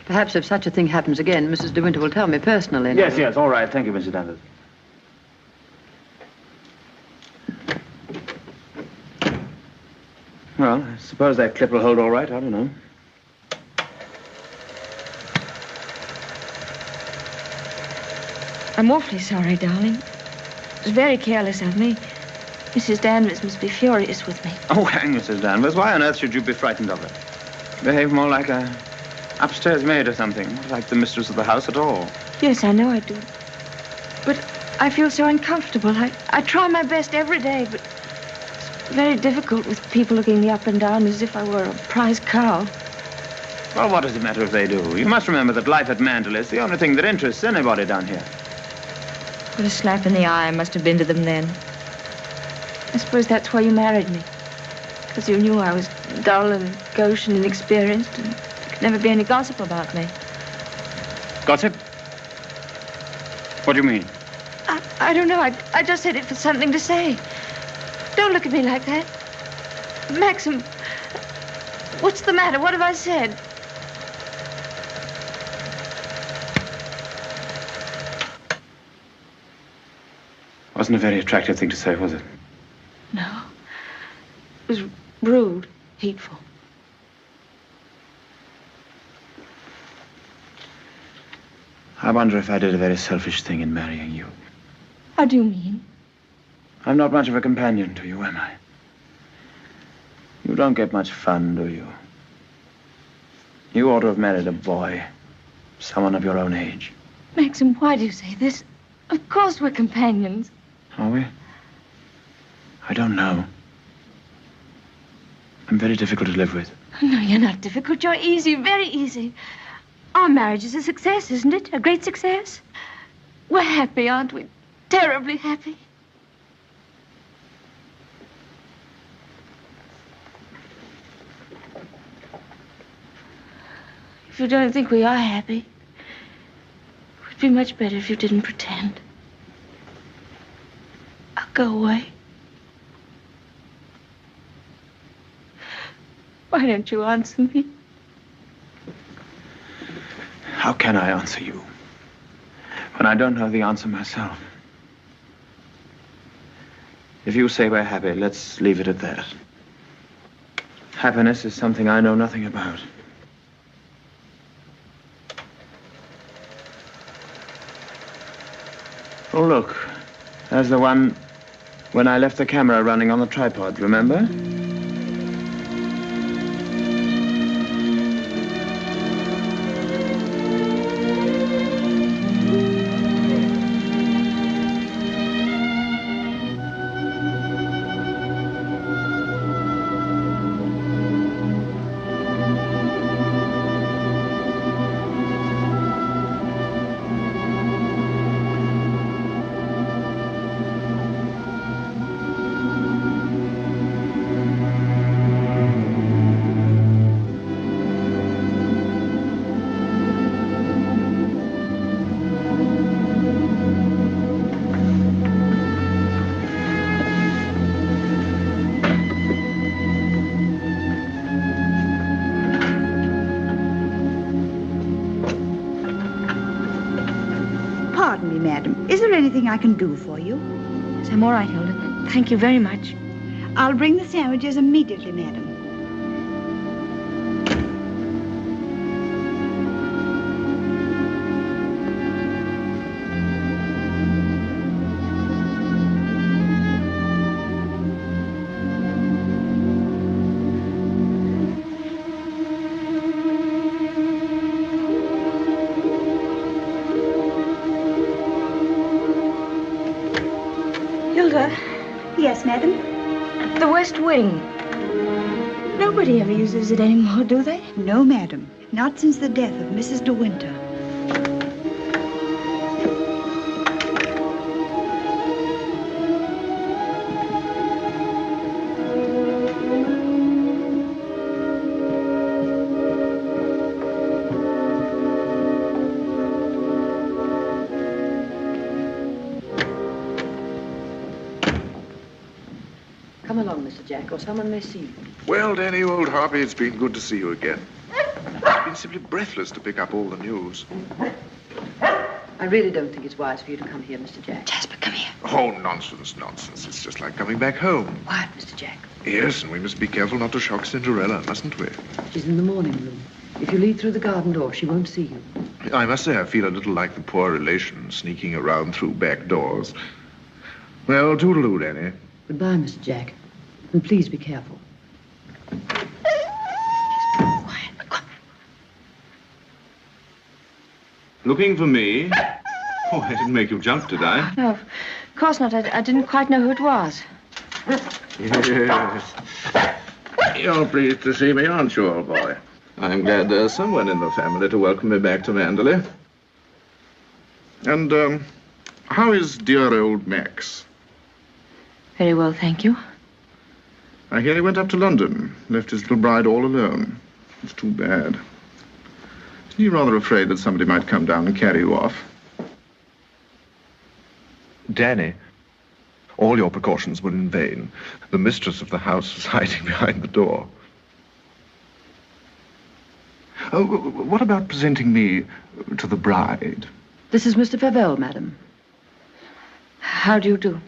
Perhaps if such a thing happens again, Mrs. De Winter will tell me personally. Yes, all right. Thank you, Mrs. Danvers. Well, I suppose that clip will hold all right. I don't know. I'm awfully sorry, darling. It was very careless of me. Mrs. Danvers must be furious with me. Oh, hang Mrs. Danvers. Why on earth should you be frightened of her? Behave more like a upstairs maid or something. Not like the mistress of the house at all. Yes, I know I do. But I feel so uncomfortable. I try my best every day, but it's very difficult with people looking me up and down as if I were a prize cow. Well, what does it matter if they do? You must remember that life at Mandel is the only thing that interests anybody down here. What a slap in the eye I must have been to them then. I suppose that's why you married me. Because you knew I was dull and gauche and inexperienced, and there could never be any gossip about me. Gossip? What do you mean? I don't know. I just said it for something to say. Don't look at me like that. Maxim, what's the matter? What have I said? Wasn't a very attractive thing to say, was it? No. It was rude, hateful. I wonder if I did a very selfish thing in marrying you. How do you mean? I'm not much of a companion to you, am I? You don't get much fun, do you? You ought to have married a boy. Someone of your own age. Maxim, why do you say this? Of course we're companions. Are we? I don't know. I'm very difficult to live with. No, you're not difficult. You're easy, very easy. Our marriage is a success, isn't it? A great success? We're happy, aren't we? Terribly happy. If you don't think we are happy, it would be much better if you didn't pretend. I'll go away. Why don't you answer me? How can I answer you when I don't know the answer myself? If you say we're happy, let's leave it at that. Happiness is something I know nothing about. Oh, look. There's the one when I left the camera running on the tripod, remember? Pardon me, madam. Is there anything I can do for you? Yes, I'm all right, Hilda. Thank you very much. I'll bring the sandwiches immediately, madam. Hilda. Yes, madam? The West Wing. Nobody ever uses it anymore, do they? No, madam. Not since the death of Mrs. De Winter. Come along, Mr. Jack, or someone may see you. Well, Danny, old Harvey, it's been good to see you again. It's been simply breathless to pick up all the news. I really don't think it's wise for you to come here, Mr. Jack. Jasper, come here. Oh, nonsense, nonsense. It's just like coming back home. Quiet, Mr. Jack. Yes, and we must be careful not to shock Cinderella, mustn't we? She's in the morning room. If you lead through the garden door, she won't see you. I must say I feel a little like the poor relation sneaking around through back doors. Well, toodaloo, Danny. Goodbye, Mr. Jack. And please be careful. Looking for me? Oh, I didn't make you jump, did I? No, of course not. I didn't quite know who it was. Yes. You're pleased to see me, aren't you, old boy? I'm glad there's someone in the family to welcome me back to Manderley. And, how is dear old Max? Very well, thank you. I hear he went up to London, left his little bride all alone. It's too bad. Isn't he rather afraid that somebody might come down and carry you off? Danny, all your precautions were in vain. The mistress of the house was hiding behind the door. Oh, what about presenting me to the bride? This is Mr. Favell, madam. How do you do?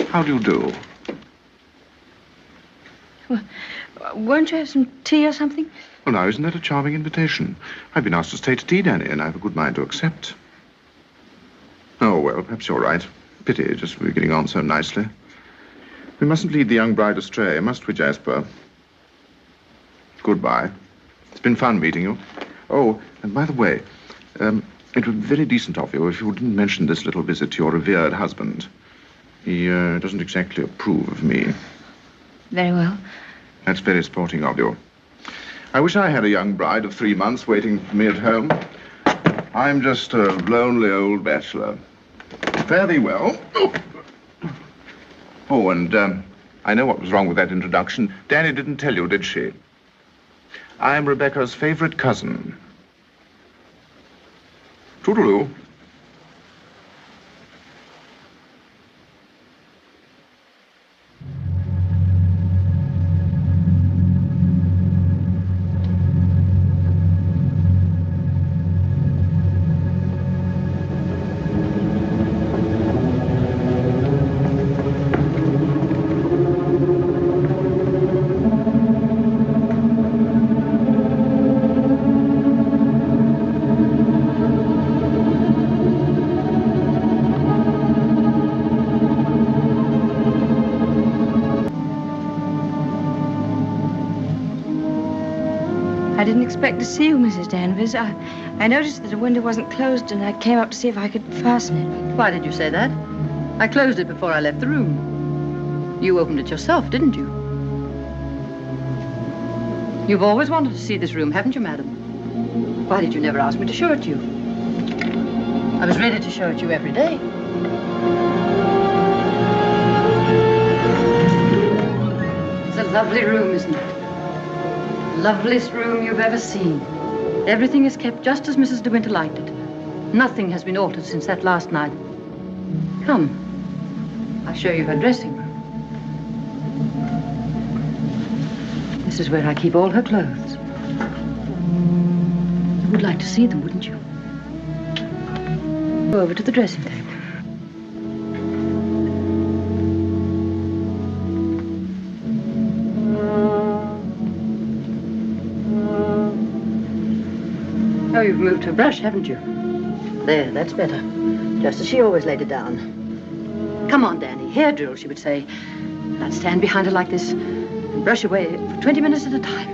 How do you do? Well, won't you have some tea or something? Well, now, isn't that a charming invitation? I've been asked to stay to tea, Danny, and I have a good mind to accept. Oh, well, perhaps you're right. Pity, just we're getting on so nicely. We mustn't lead the young bride astray, must we, Jasper? Goodbye. It's been fun meeting you. Oh, and by the way, It would be very decent of you if you didn't mention this little visit to your revered husband. He doesn't exactly approve of me. Very well. That's very sporting of you. I wish I had a young bride of 3 months waiting for me at home. I'm just a lonely old bachelor. Fare thee well. Oh, and I know what was wrong with that introduction. Danny didn't tell you, did she? I'm Rebecca's favorite cousin. Toodaloo. I didn't expect to see you, Mrs. Danvers. I noticed that the window wasn't closed, and I came up to see if I could fasten it. Why did you say that? I closed it before I left the room. You opened it yourself, didn't you? You've always wanted to see this room, haven't you, madam? Why did you never ask me to show it to you? I was ready to show it to you every day. It's a lovely room, isn't it? Loveliest room you've ever seen. Everything is kept just as Mrs. De Winter liked it. Nothing has been altered since that last night. Come, I'll show you her dressing room. This is where I keep all her clothes. You would like to see them, wouldn't you? Go over to the dressing table. Oh, you've moved her brush, haven't you? There, that's better. Just as she always laid it down. Come on, Danny. Hair drill, she would say. I'd stand behind her like this and brush away for 20 minutes at a time.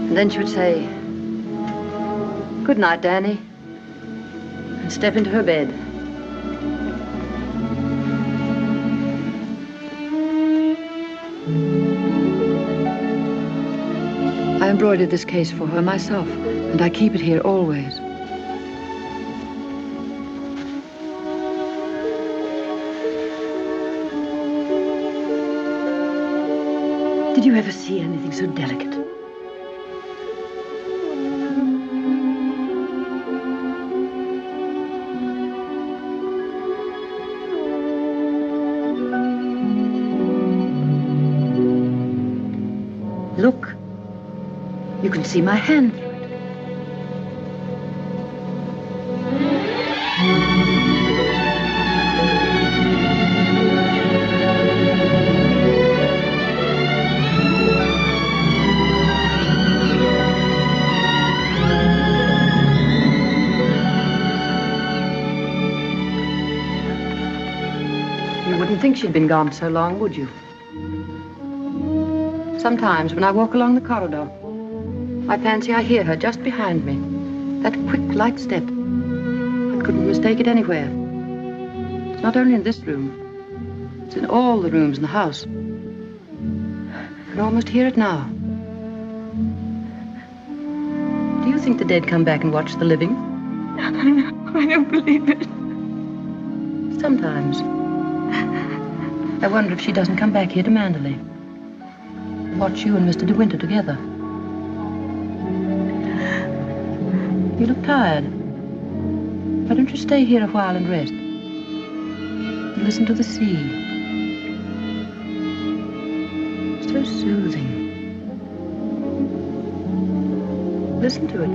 And then she would say, "Good night, Danny," and step into her bed. I embroidered this case for her myself, and I keep it here always. Did you ever see anything so delicate? Look. You can see my hand through it. You wouldn't think she'd been gone so long, would you? Sometimes when I walk along the corridor, I fancy I hear her just behind me. That quick, light step. I couldn't mistake it anywhere. It's not only in this room. It's in all the rooms in the house. I can almost hear it now. Do you think the dead come back and watch the living? I don't believe it. Sometimes. I wonder if she doesn't come back here to Manderley. Watch you and Mr. De Winter together. You look tired. Why don't you stay here a while and rest? And listen to the sea. So soothing. Listen to it.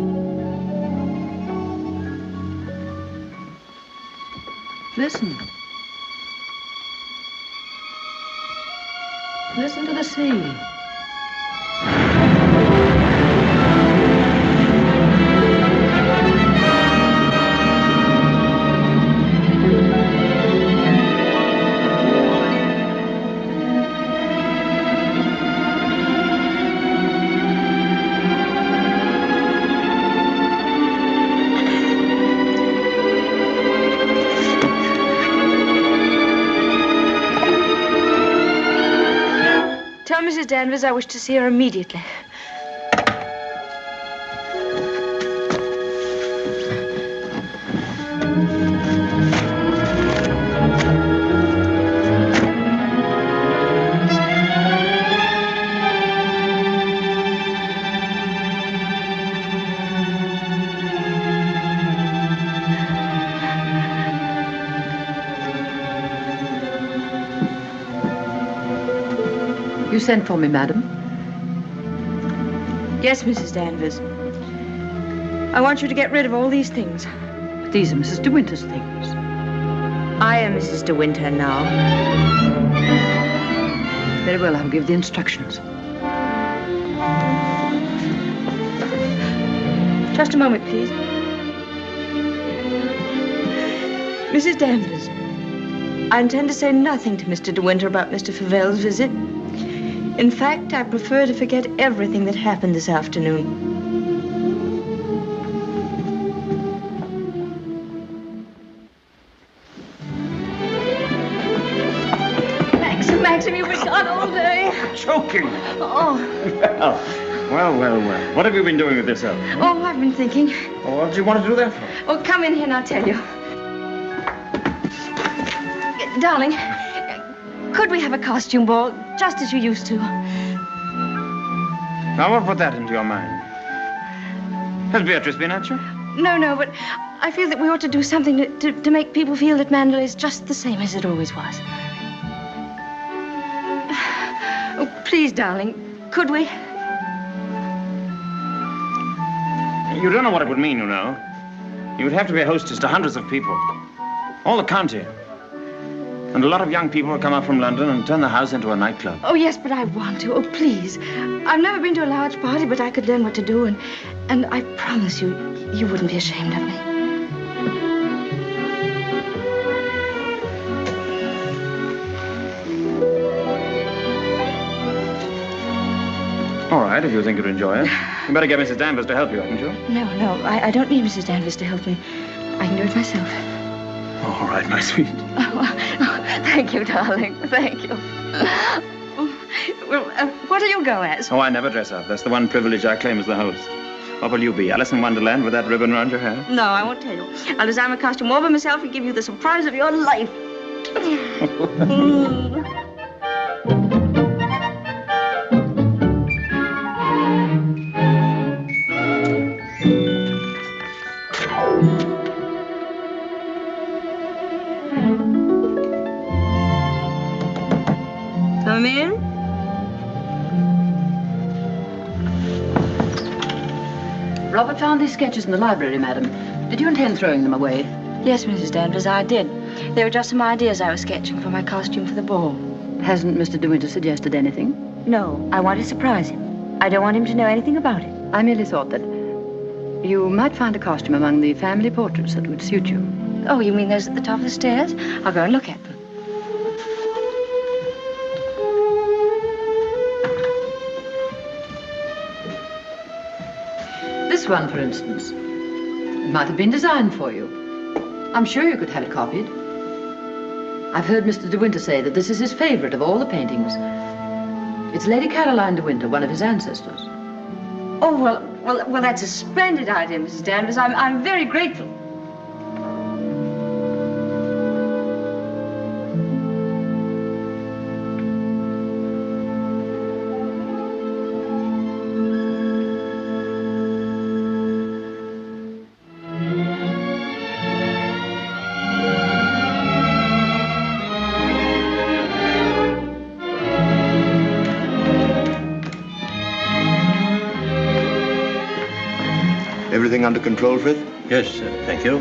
Listen. Listen to the sea. Mrs. Danvers, I wish to see her immediately. You sent for me, madam? Yes, Mrs. Danvers. I want you to get rid of all these things. But these are Mrs. De Winter's things. I am Mrs. De Winter now. Very well, I'll give the instructions. Just a moment, please. Mrs. Danvers, I intend to say nothing to Mr. De Winter about Mr. Favel's visit. In fact, I prefer to forget everything that happened this afternoon. Maxim, you've been gone all day. Choking. Oh. Well. What have you been doing with yourself? Oh, I've been thinking. Oh, what did you want to do that for? Oh, come in here and I'll tell you. Darling, could we have a costume ball, just as you used to? Now, what put that into your mind? Has Beatrice been at you? No, but I feel that we ought to do something to make people feel that Mandalay is just the same as it always was. Oh, please, darling, could we? You don't know what it would mean, you know. You would have to be a hostess to hundreds of people. All the county. And a lot of young people will come up from London and turn the house into a nightclub. Oh, yes, but I want to. Oh, please. I've never been to a large party, but I could learn what to do, and I promise you, you wouldn't be ashamed of me. All right, if you think you'd enjoy it. You better get Mrs. Danvers to help you, hadn't you? No, I don't need Mrs. Danvers to help me. I can do it myself. All right, my sweet. Thank you, darling. Thank you. Well, what'll you go as? Oh, I never dress up. That's the one privilege I claim as the host. What will you be, Alice in Wonderland with that ribbon around your hair? No, I won't tell you. I'll design a costume all by myself and give you the surprise of your life. Come in. Robert found these sketches in the library, madam. Did you intend throwing them away? Yes, Mrs. Danvers, I did. They were just some ideas I was sketching for my costume for the ball. Hasn't Mr. De Winter suggested anything? No, I want to surprise him. I don't want him to know anything about it. I merely thought that you might find a costume among the family portraits that would suit you. Oh, you mean those at the top of the stairs? I'll go and look at them. This one, for instance. It might have been designed for you. I'm sure you could have it copied. I've heard Mr. De Winter say that this is his favorite of all the paintings. It's Lady Caroline De Winter, one of his ancestors. Oh, well, that's a splendid idea, Mrs. Danvers. I'm very grateful. Everything under control, Frith? Yes, sir. Thank you.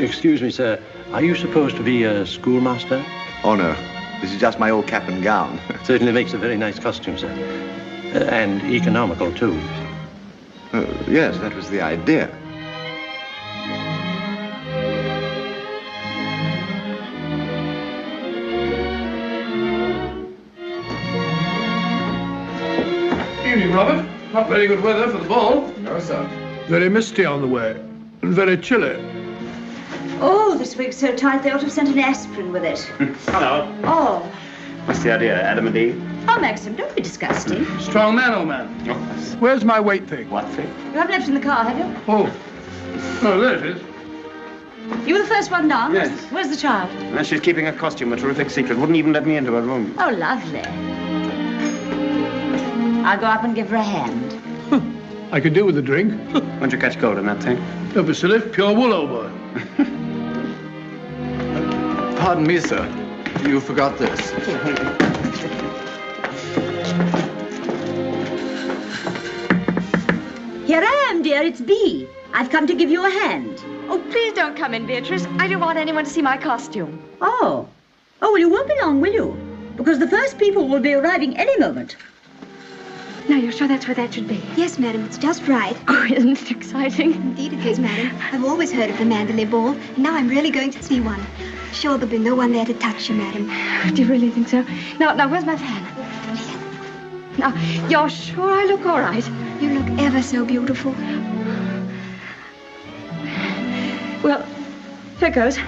Excuse me, sir. Are you supposed to be a schoolmaster? Oh, no. This is just my old cap and gown. Certainly makes a very nice costume, sir. And economical, too. Yes, that was the idea. Evening, Robert. Not very good weather for the ball. No, sir. Very misty on the way, and very chilly. Oh, this wig's so tight they ought to have sent an aspirin with it. Hello. Oh. What's the idea, Adam and Eve? Oh, Maxim, don't be disgusting. Strong man, old man. Where's my weight thing? What thing? You haven't left it in the car, have you? Oh. Oh, there it is. You were the first one down? Yes. Where's the child? And she's keeping her costume a terrific secret. Wouldn't even let me into her room. Oh, lovely. I'll go up and give her a hand. I could do with a drink. Won't you catch cold in that thing? Don't be silly. Pure wool, old boy. Pardon me, sir. You forgot this. Here I am, dear. It's Bee. I've come to give you a hand. Oh, please don't come in, Beatrice. I don't want anyone to see my costume. Oh. Oh, well, you won't be long, will you? Because the first people will be arriving any moment. Now, you're sure that's where that should be? Yes, madam, it's just right. Oh, isn't it exciting? Indeed it is, madam. I've always heard of the Mandalay Ball, and now I'm really going to see one. Sure, there'll be no one there to touch you, madam. Do you really think so? Now, where's my fan? Now, you're sure I look all right? You look ever so beautiful. Well, here goes.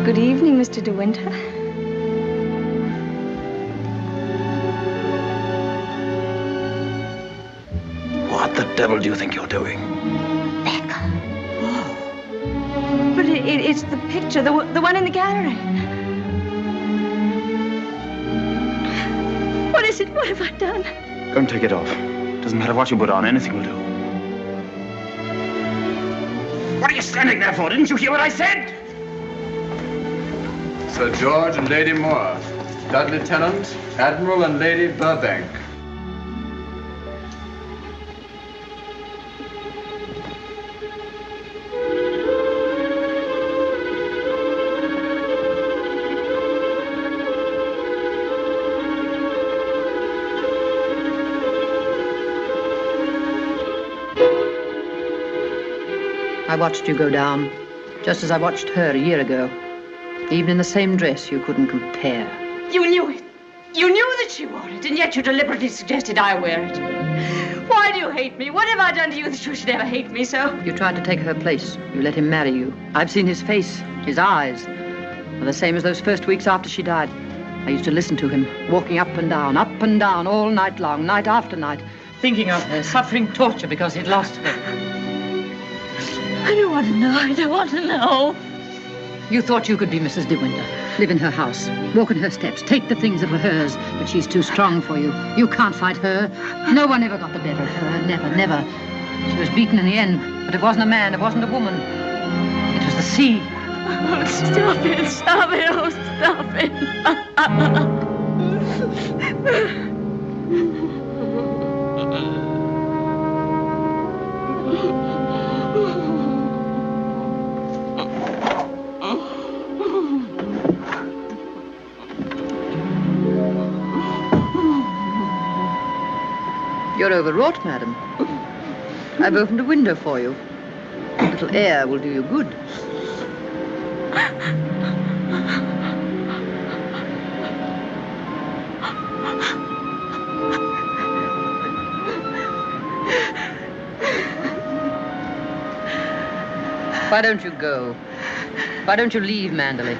Good evening, Mr. De Winter. What the devil do you think you're doing? But it's the picture, the one in the gallery. What is it? What have I done? Go and take it off. Doesn't matter what you put on, anything will do. What are you standing there for? Didn't you hear what I said? Sir George and Lady Moore. Dudley Tennant, Admiral and Lady Burbank. I watched you go down, just as I watched her a year ago. Even in the same dress, you couldn't compare. You knew it. You knew that she wore it, and yet you deliberately suggested I wear it. Why do you hate me? What have I done to you that you should ever hate me so? You tried to take her place. You let him marry you. I've seen his face, his eyes. They're the same as those first weeks after she died. I used to listen to him, walking up and down, all night long, night after night, thinking of her, suffering torture because he'd lost her. I don't want to know. I don't want to know. You thought you could be Mrs. De Winter, live in her house, walk in her steps, take the things that were hers, but she's too strong for you. You can't fight her. No one ever got the better of her. Never, never. She was beaten in the end, but it wasn't a man, it wasn't a woman. It was the sea. Oh, stop it, stop it, oh, stop it. You're overwrought, madam. I've opened a window for you. A little air will do you good. Why don't you go? Why don't you leave Mandalay?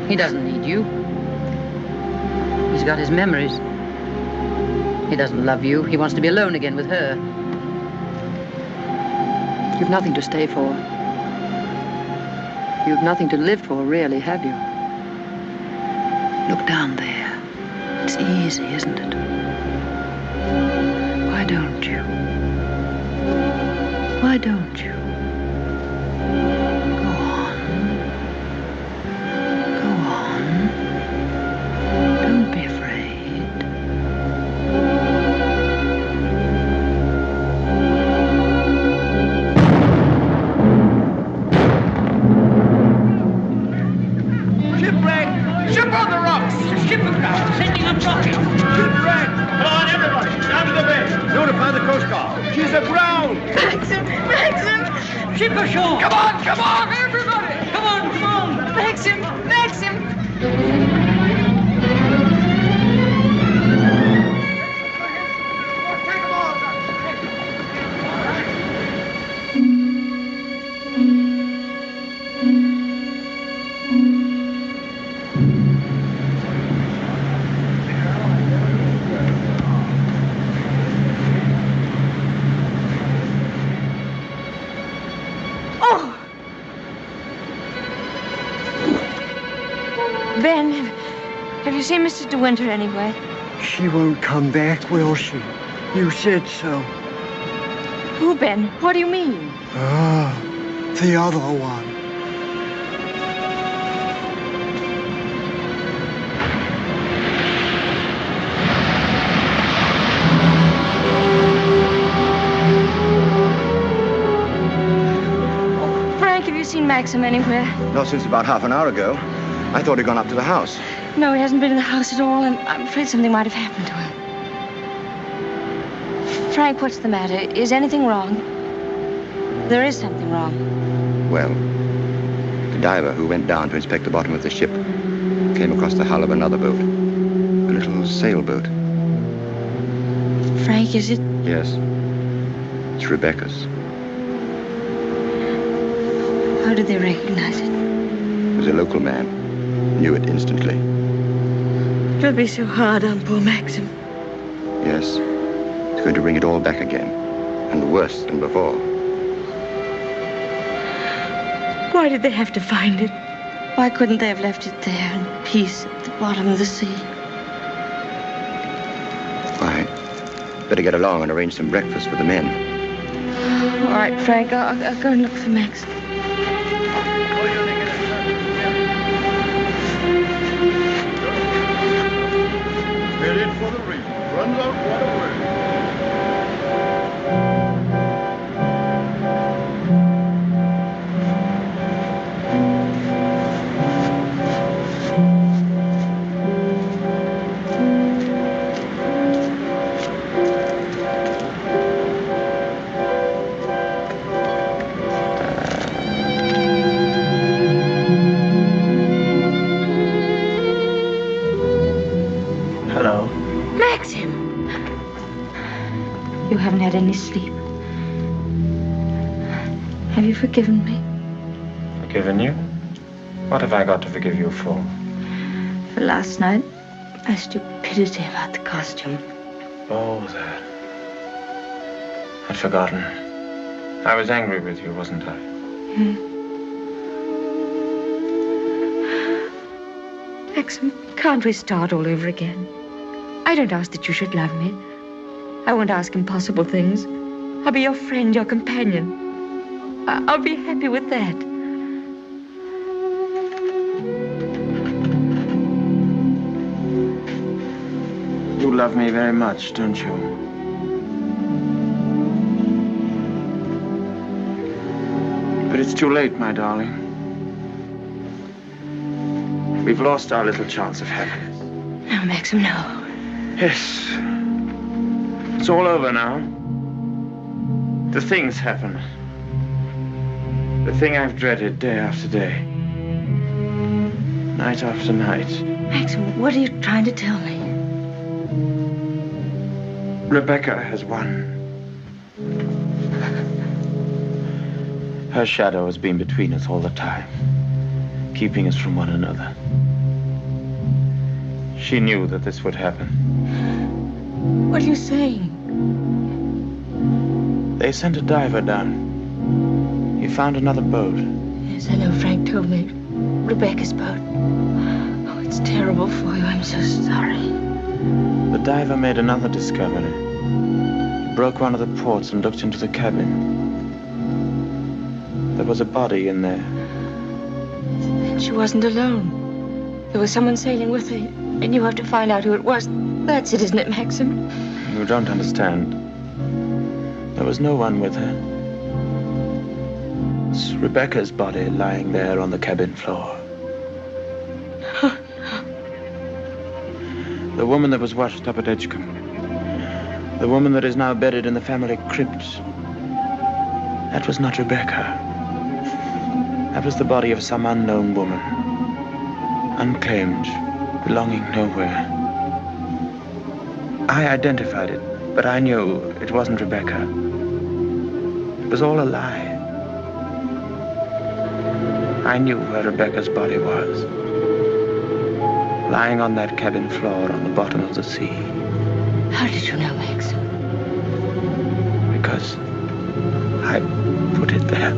He doesn't need you. He's got his memories. He doesn't love you. He wants to be alone again with her. You've nothing to stay for. You've nothing to live for, really, have you? Look down there. It's easy, isn't it? Why don't you? Why don't you? Go on. Go on. Don't be afraid. Shipwreck! Ship on the rocks! Ship aground! Sending up rocket! Shipwreck! Come on, everybody! Down to the bay! Notify the Coast Guard! She's aground! Maxim! Maxim! Ship ashore! Come on, everybody! Come on! Maxim! Maxim! Ben, have you seen Mr. De Winter anywhere? She won't come back, will she? You said so. Who, Ben? What do you mean? Ah, the other one. Frank, have you seen Maxim anywhere? Not since about half an hour ago. I thought he'd gone up to the house. No, he hasn't been in the house at all, and I'm afraid something might have happened to him. Frank, what's the matter? Is anything wrong? There is something wrong. Well, the diver who went down to inspect the bottom of the ship came across the hull of another boat. A little sailboat. Frank, is it? Yes. It's Rebecca's. How did they recognize it? It was a local man. Knew it instantly. It'll be so hard on poor Maxim. Yes. It's going to bring it all back again. And worse than before. Why did they have to find it? Why couldn't they have left it there in peace at the bottom of the sea? Why, better get along and arrange some breakfast for the men. All right, Frank, I'll go and look for Maxim. Headed for the reef. Runs out right away. You haven't had any sleep. Have you forgiven me? Forgiven you? What have I got to forgive you for? For last night, my stupidity about the costume. Oh, that. I'd forgotten. I was angry with you, wasn't I? Maxim, can't we start all over again? I don't ask that you should love me. I won't ask impossible things. I'll be your friend, your companion. I'll be happy with that. You love me very much, don't you? But it's too late, my darling. We've lost our little chance of happiness. No, Maxim, no. Yes. It's all over now. The thing's happened. The thing I've dreaded day after day. Night after night. Maxim, what are you trying to tell me? Rebecca has won. Her shadow has been between us all the time, keeping us from one another. She knew that this would happen. What are you saying? They sent a diver down. He found another boat. Yes, I know. Frank told me. Rebecca's boat. Oh, it's terrible for you. I'm so sorry. The diver made another discovery. He broke one of the ports and looked into the cabin. There was a body in there. She wasn't alone. There was someone sailing with her, and you have to find out who it was. That's it, isn't it, Maxim? You don't understand. There was no one with her. It's Rebecca's body lying there on the cabin floor. The woman that was washed up at Edgecombe. The woman that is now buried in the family crypt. That was not Rebecca. That was the body of some unknown woman. Unclaimed, belonging nowhere. I identified it, but I knew it wasn't Rebecca. It was all a lie. I knew where Rebecca's body was. Lying on that cabin floor on the bottom of the sea. How did you know, Max? Because I put it there.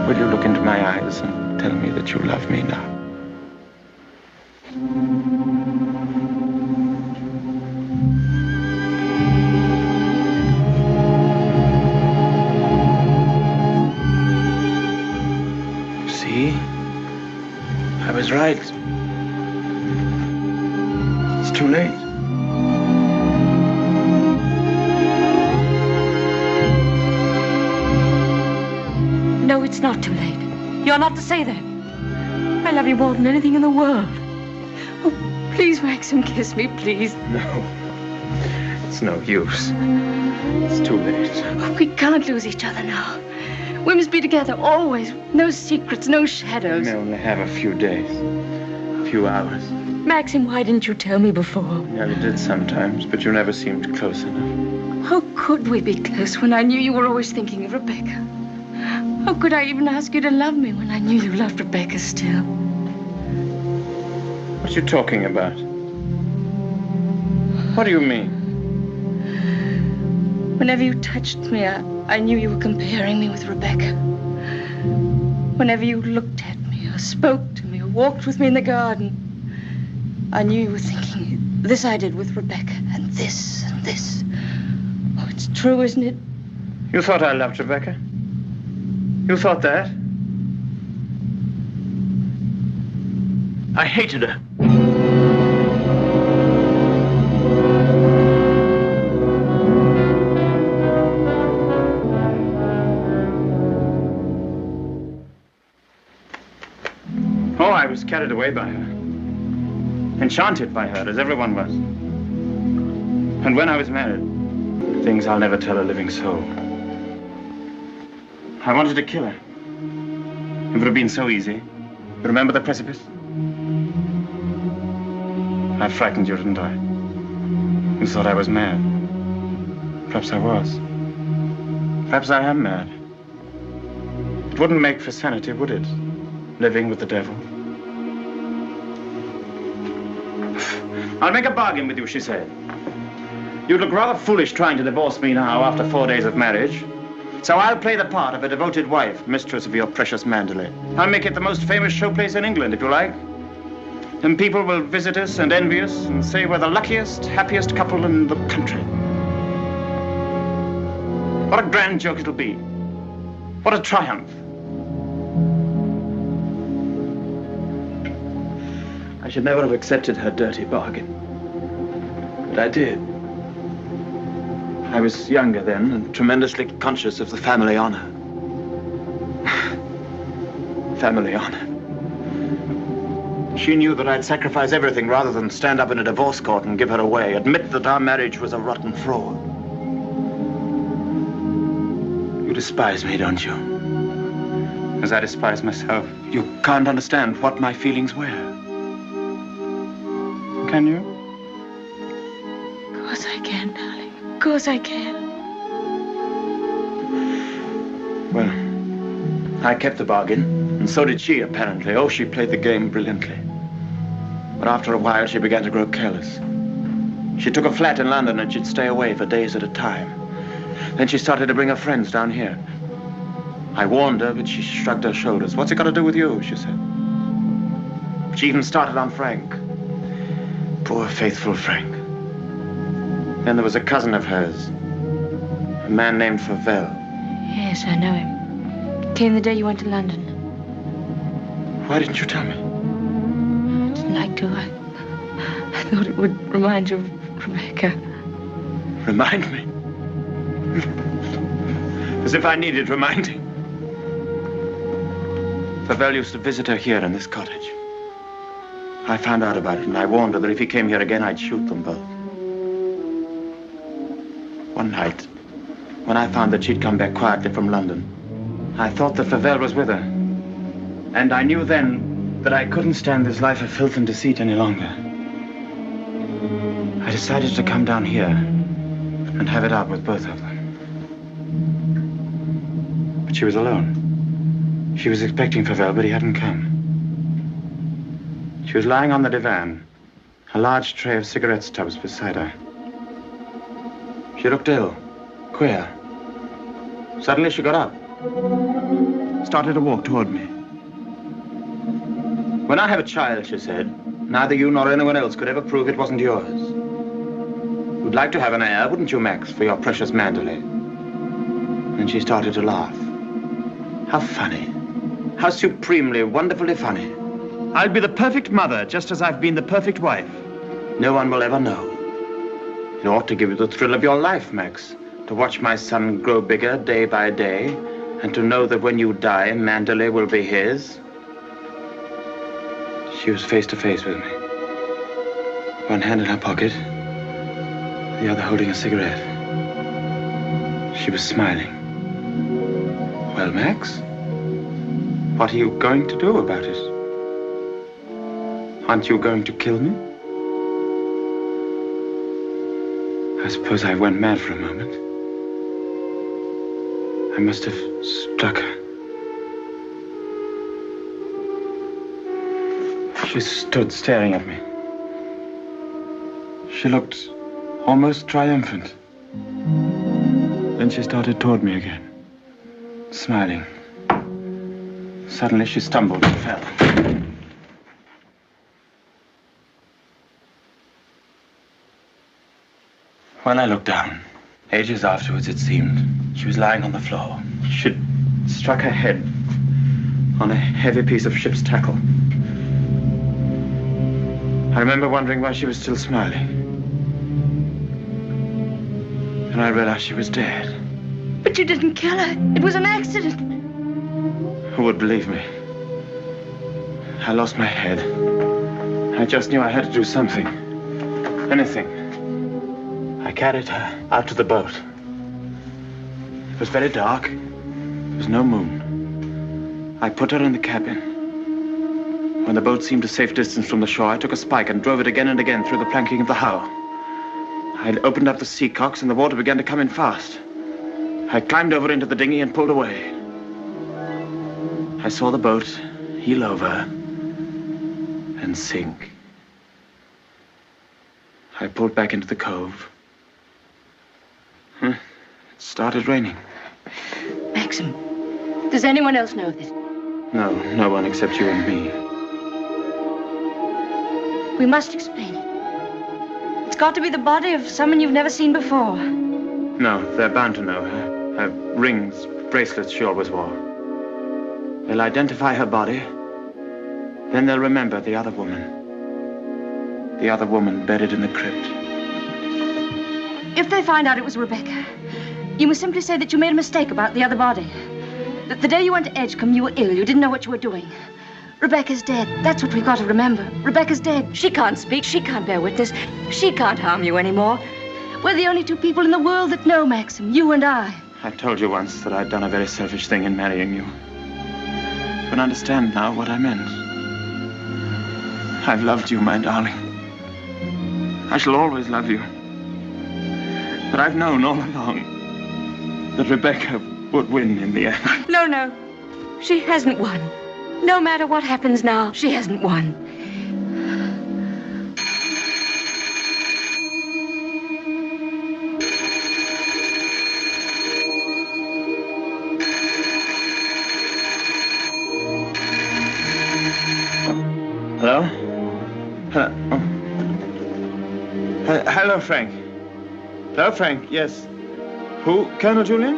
Will you look into my eyes and tell me that you love me now? See? I was right. It's too late. No, it's not too late. You're not to say that. I love you more than anything in the world. Oh, please, Maxim, kiss me, please. No. It's no use. It's too late. Oh, we can't lose each other now. We must be together always. No secrets, no shadows. We only have a few days. A few hours. Maxim, why didn't you tell me before? Yeah, you did sometimes, but you never seemed close enough. How could we be close when I knew you were always thinking of Rebecca? How could I even ask you to love me when I knew you loved Rebecca still? What are you talking about? What do you mean? Whenever you touched me, I knew you were comparing me with Rebecca. Whenever you looked at me, or spoke to me, or walked with me in the garden, I knew you were thinking, this I did with Rebecca, and this, and this. Oh, it's true, isn't it? You thought I loved Rebecca? You thought that? I hated her. Oh, I was carried away by her. Enchanted by her, as everyone was. And when I was married, things I'll never tell a living soul. I wanted to kill her. It would have been so easy. You remember the precipice? I frightened you, didn't I? You thought I was mad. Perhaps I was. Perhaps I am mad. It wouldn't make for sanity, would it? Living with the devil. I'll make a bargain with you, she said. You'd look rather foolish trying to divorce me now after 4 days of marriage. So I'll play the part of a devoted wife, mistress of your precious Mandalay. I'll make it the most famous showplace in England, if you like. And people will visit us and envy us and say we're the luckiest, happiest couple in the country. What a grand joke it'll be. What a triumph. I should never have accepted her dirty bargain. But I did. I was younger then and tremendously conscious of the family honor. Family honor. She knew that I'd sacrifice everything rather than stand up in a divorce court and give her away, admit that our marriage was a rotten fraud. You despise me, don't you? As I despise myself. You can't understand what my feelings were. Can you? Of course I can, darling. Of course I can. Well, I kept the bargain, and so did she, apparently. Oh, she played the game brilliantly. But after a while, she began to grow careless. She took a flat in London, and she'd stay away for days at a time. Then she started to bring her friends down here. I warned her, but she shrugged her shoulders. What's it got to do with you, she said. She even started on Frank. Poor, faithful Frank. Then there was a cousin of hers, a man named Favell. Yes, I know him. Came the day you went to London. Why didn't you tell me? I didn't like to. I thought it would remind you of Rebecca. Remind me? As if I needed reminding. Favell used to visit her here in this cottage. I found out about it, and I warned her that if he came here again, I'd shoot them both. One night, when I found that she'd come back quietly from London, I thought that Favell was with her. And I knew then that I couldn't stand this life of filth and deceit any longer. I decided to come down here and have it out with both of them. But she was alone. She was expecting Favell, but he hadn't come. She was lying on the divan, a large tray of cigarette stubs beside her. She looked ill, queer. Suddenly she got up, started to walk toward me. When I have a child, she said, neither you nor anyone else could ever prove it wasn't yours. You'd like to have an heir, wouldn't you, Max, for your precious Manderley? And she started to laugh. How funny. How supremely, wonderfully funny. I'll be the perfect mother, just as I've been the perfect wife. No one will ever know. It ought to give you the thrill of your life, Max, to watch my son grow bigger day by day, and to know that when you die, Manderley will be his. She was face to face with me. One hand in her pocket, the other holding a cigarette. She was smiling. Well, Max, what are you going to do about it? Aren't you going to kill me? I suppose I went mad for a moment. I must have struck her. She stood staring at me. She looked almost triumphant. Then she started toward me again, smiling. Suddenly she stumbled and fell. When I looked down, ages afterwards it seemed, she was lying on the floor. She'd struck her head on a heavy piece of ship's tackle. I remember wondering why she was still smiling. And I realized she was dead. But you didn't kill her. It was an accident. Who would believe me? I lost my head. I just knew I had to do something. Anything. I carried her out to the boat. It was very dark. There was no moon. I put her in the cabin. When the boat seemed a safe distance from the shore, I took a spike and drove it again and again through the planking of the hull. I opened up the sea cocks and the water began to come in fast. I climbed over into the dinghy and pulled away. I saw the boat heel over and sink. I pulled back into the cove. It started raining. Maxim, does anyone else know this? No, no one except you and me. We must explain it. It's got to be the body of someone you've never seen before. No, they're bound to know her. Her rings, bracelets she always wore. They'll identify her body. Then they'll remember the other woman. The other woman buried in the crypt. If they find out it was Rebecca, you must simply say that you made a mistake about the other body. That the day you went to Edgecombe, you were ill. You didn't know what you were doing. Rebecca's dead. That's what we've got to remember. Rebecca's dead. She can't speak. She can't bear witness. She can't harm you anymore. We're the only two people in the world that know, Maxim. You and I. I told you once that I'd done a very selfish thing in marrying you. You can understand now what I meant. I've loved you, my darling. I shall always love you. But I've known all along that Rebecca would win in the end. No, no. She hasn't won. No matter what happens now, she hasn't won. Frank. Hello, Frank. Yes. Who? Colonel Julian?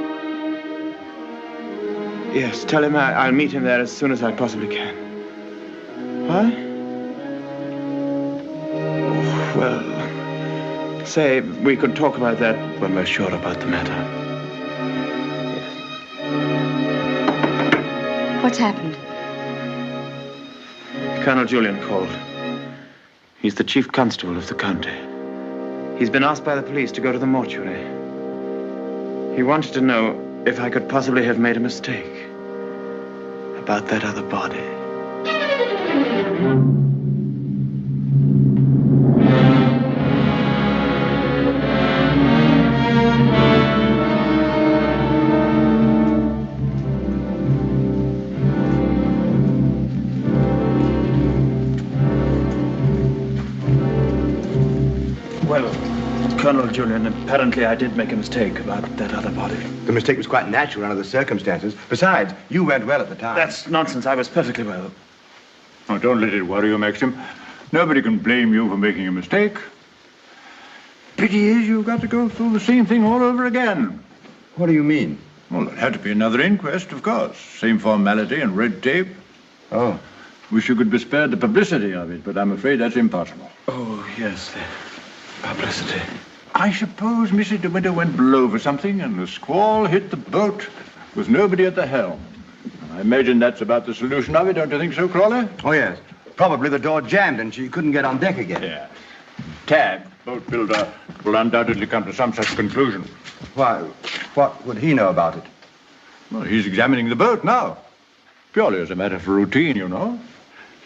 Yes, tell him I'll meet him there as soon as I possibly can. What? Oh, well, say we could talk about that when we're sure about the matter. What's happened? Colonel Julian called. He's the chief constable of the county. He's been asked by the police to go to the mortuary. He wanted to know if I could possibly have made a mistake about that other body. Colonel Julian, apparently I did make a mistake about that other body. The mistake was quite natural under the circumstances. Besides, you went well at the time. That's nonsense. I was perfectly well. Oh, don't let it worry you, Maxim. Nobody can blame you for making a mistake. Pity is you've got to go through the same thing all over again. What do you mean? Well, there'll have to be another inquest, of course. Same formality and red tape. Oh. Wish you could be spared the publicity of it, but I'm afraid that's impossible. Oh, yes, the publicity. I suppose Mrs. De Winter went below for something, and the squall hit the boat with nobody at the helm. I imagine that's about the solution of it, don't you think so, Crawley? Oh, yes. Probably the door jammed and she couldn't get on deck again. Yeah. Tab, boat builder, will undoubtedly come to some such conclusion. Why, what would he know about it? Well, he's examining the boat now. Purely as a matter of routine, you know.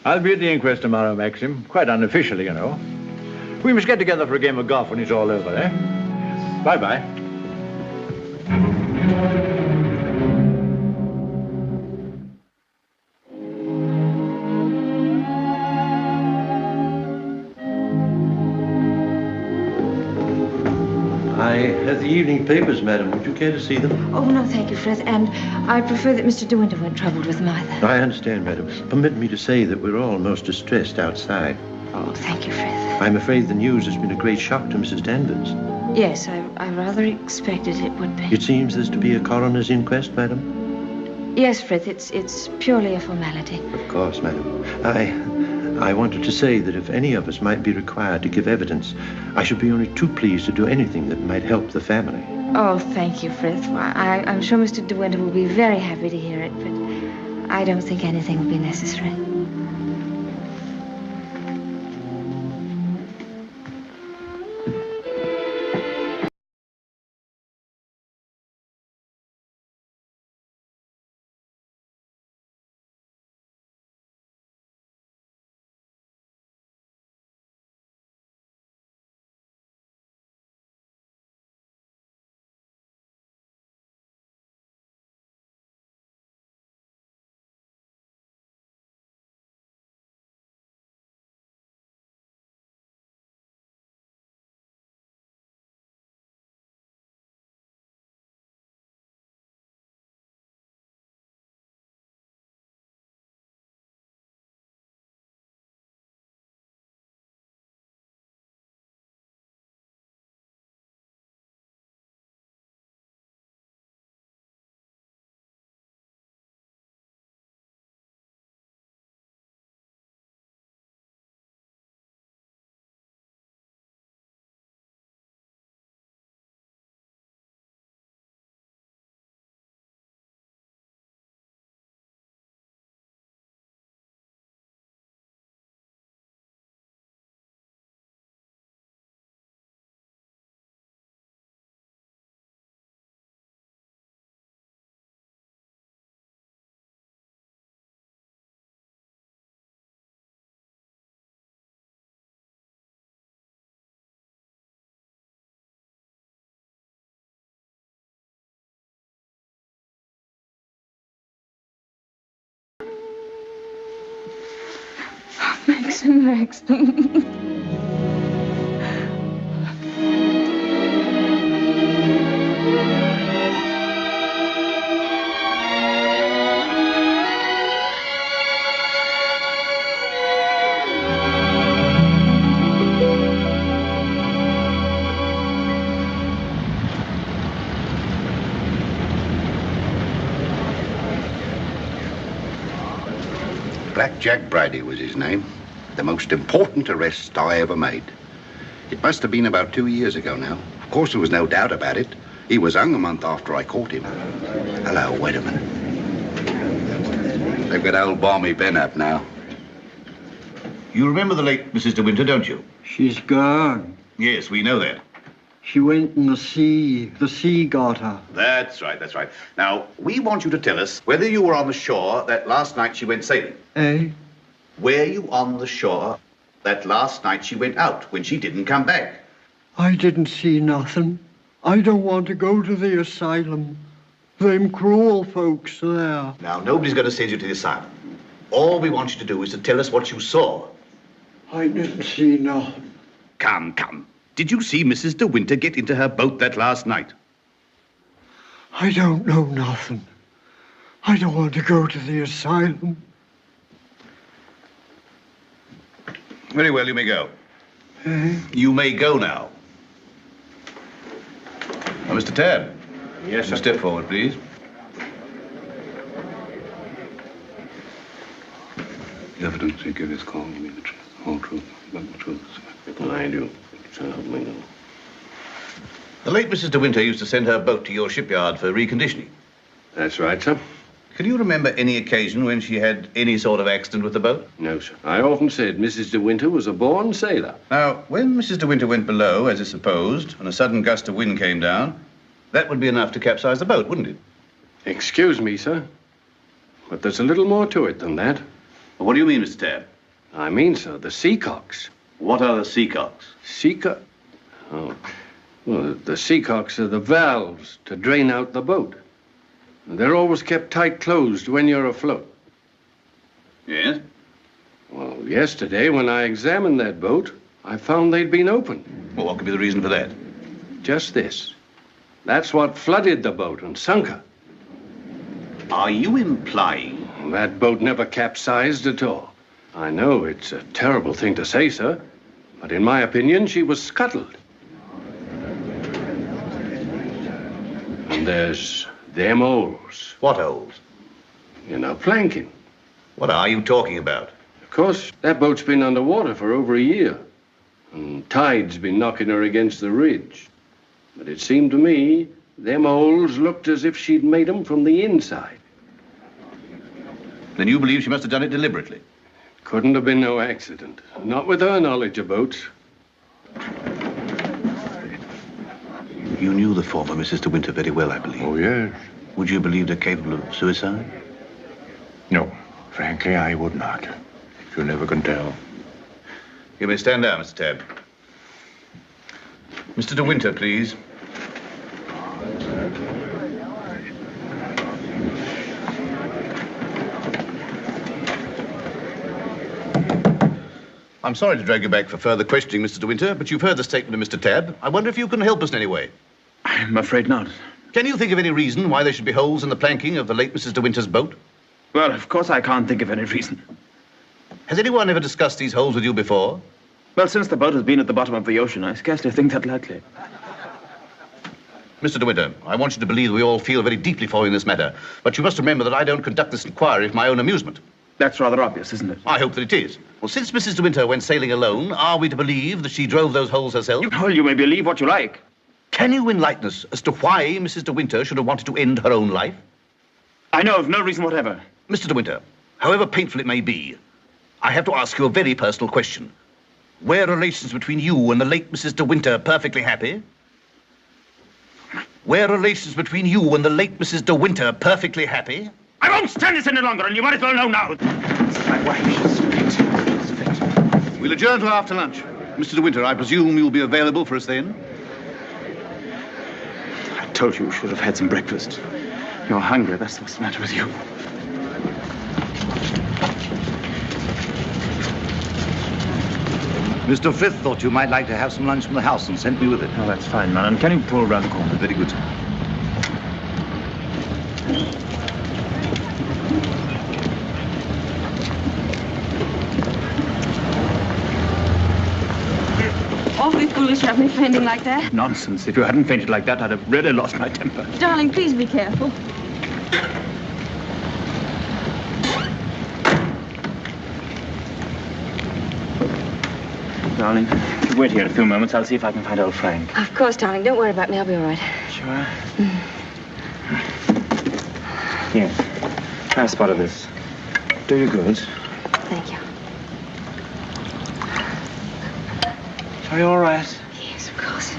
I'll be at the inquest tomorrow, Maxim. Quite unofficially, you know. We must get together for a game of golf when it's all over, eh? Bye-bye. I have the evening papers, madam. Would you care to see them? Oh, no, thank you, Frith. And I prefer that Mr. De Winter weren't troubled with them either. I understand, madam. Permit me to say that we're all most distressed outside. Oh, thank you, Frith. I'm afraid the news has been a great shock to Mrs. Danvers. Yes, I rather expected it would be. It seems there's to be a coroner's inquest, madam? Yes, Frith, it's purely a formality. Of course, madam. I wanted to say that if any of us might be required to give evidence, I should be only too pleased to do anything that might help the family. Oh, thank you, Frith. Well, I'm sure Mr. De Winter will be very happy to hear it, but I don't think anything will be necessary. Maxim. Black Jack Brady was his name. The most important arrest I ever made. It must have been about 2 years ago now. Of course, there was no doubt about it. He was hung a month after I caught him. Hello, wait a minute. They've got old Balmy Ben up now. You remember the late Mrs. De Winter, don't you? She's gone. Yes, we know that. She went in the sea. The sea got her. That's right, that's right. Now, we want you to tell us whether you were on the shore that last night she went sailing. Eh? Were you on the shore that last night she went out when she didn't come back? I didn't see nothing. I don't want to go to the asylum. Them cruel folks there. Now, nobody's going to send you to the asylum. All we want you to do is to tell us what you saw. I didn't see nothing. Come, come. Did you see Mrs. De Winter get into her boat that last night? I don't know nothing. I don't want to go to the asylum. Very well, you may go. Eh? You may go now. Now, Mr. Tabb. Yes, sir. Step forward, please. You evidently give his call, you mean the truth, whole truth, but the truth. I do. So help me God. The late Mrs. De Winter used to send her boat to your shipyard for reconditioning. That's right, sir. Can you remember any occasion when she had any sort of accident with the boat? No, sir. I often said Mrs. De Winter was a born sailor. Now, when Mrs. De Winter went below, as is supposed, and a sudden gust of wind came down, that would be enough to capsize the boat, wouldn't it? Excuse me, sir, but there's a little more to it than that. What do you mean, Mr. Tabb? I mean, sir, the seacocks. What are the seacocks? Oh, well, the seacocks are the valves to drain out the boat. They're always kept tight closed when you're afloat. Yes? Well, yesterday, when I examined that boat, I found they'd been opened. Well, what could be the reason for that? Just this. That's what flooded the boat and sunk her. Are you implying? That boat never capsized at all. I know it's a terrible thing to say, sir, but in my opinion, she was scuttled. And there's them holes. What holes? You know, planking. What are you talking about? Of course, that boat's been underwater for over a year. And tide's been knocking her against the ridge. But it seemed to me, them holes looked as if she'd made them from the inside. Then you believe she must have done it deliberately? Couldn't have been no accident. Not with her knowledge of boats. You knew the former Mrs. De Winter very well, I believe. Oh, yes. Would you believe her capable of suicide? No, frankly, I would not. You never can tell. You may stand down, Mr. Tabb. Mr. De Winter, please. I'm sorry to drag you back for further questioning, Mr. De Winter, but you've heard the statement of Mr. Tabb. I wonder if you can help us in any way. I'm afraid not. Can you think of any reason why there should be holes in the planking of the late Mrs. De Winter's boat? Well, of course I can't think of any reason. Has anyone ever discussed these holes with you before? Well, since the boat has been at the bottom of the ocean, I scarcely think that likely. Mr. De Winter, I want you to believe that we all feel very deeply for you in this matter, but you must remember that I don't conduct this inquiry for my own amusement. That's rather obvious, isn't it? I hope that it is. Well, since Mrs. De Winter went sailing alone, are we to believe that she drove those holes herself? Well, you may believe what you like. Can you enlighten us as to why Mrs. De Winter should have wanted to end her own life? I know of no reason whatever. Mr. De Winter, however painful it may be, I have to ask you a very personal question. Were relations between you and the late Mrs. De Winter perfectly happy? Were relations between you and the late Mrs. De Winter perfectly happy? I won't stand this any longer, and you might as well know now. My wife, she's fit. We'll adjourn till after lunch. Mr. De Winter, I presume you'll be available for us then? I told you should have had some breakfast. You're hungry, that's what's the matter with you. Mr. Frith thought you might like to have some lunch from the house and sent me with it. Oh, that's fine, man. And can you pull around the corner? Very good, sir. Awfully foolish to have me fainting like that. Nonsense. If you hadn't fainted like that, I'd have really lost my temper. Darling, please be careful. Darling, if you wait here a few moments, I'll see if I can find old Frank. Of course, darling. Don't worry about me. I'll be all right. Sure? Here. Try a spot of this. Do you good? Thank you. Are you all right? Yes, of course.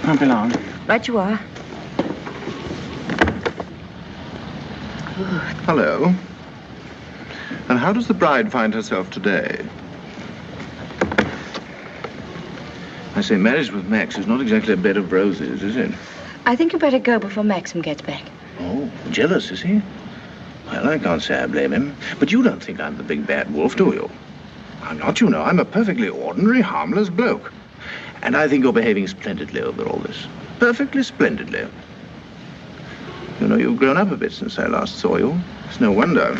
Won't be long. Right you are. Hello. And how does the bride find herself today? I say, marriage with Max is not exactly a bed of roses, is it? I think you better go before Maxim gets back. Oh, jealous, is he? Well, I can't say I blame him. But you don't think I'm the big bad wolf, do you? I'm not, you know. I'm a perfectly ordinary, harmless bloke. And I think you're behaving splendidly over all this. Perfectly splendidly. You know, you've grown up a bit since I last saw you. It's no wonder.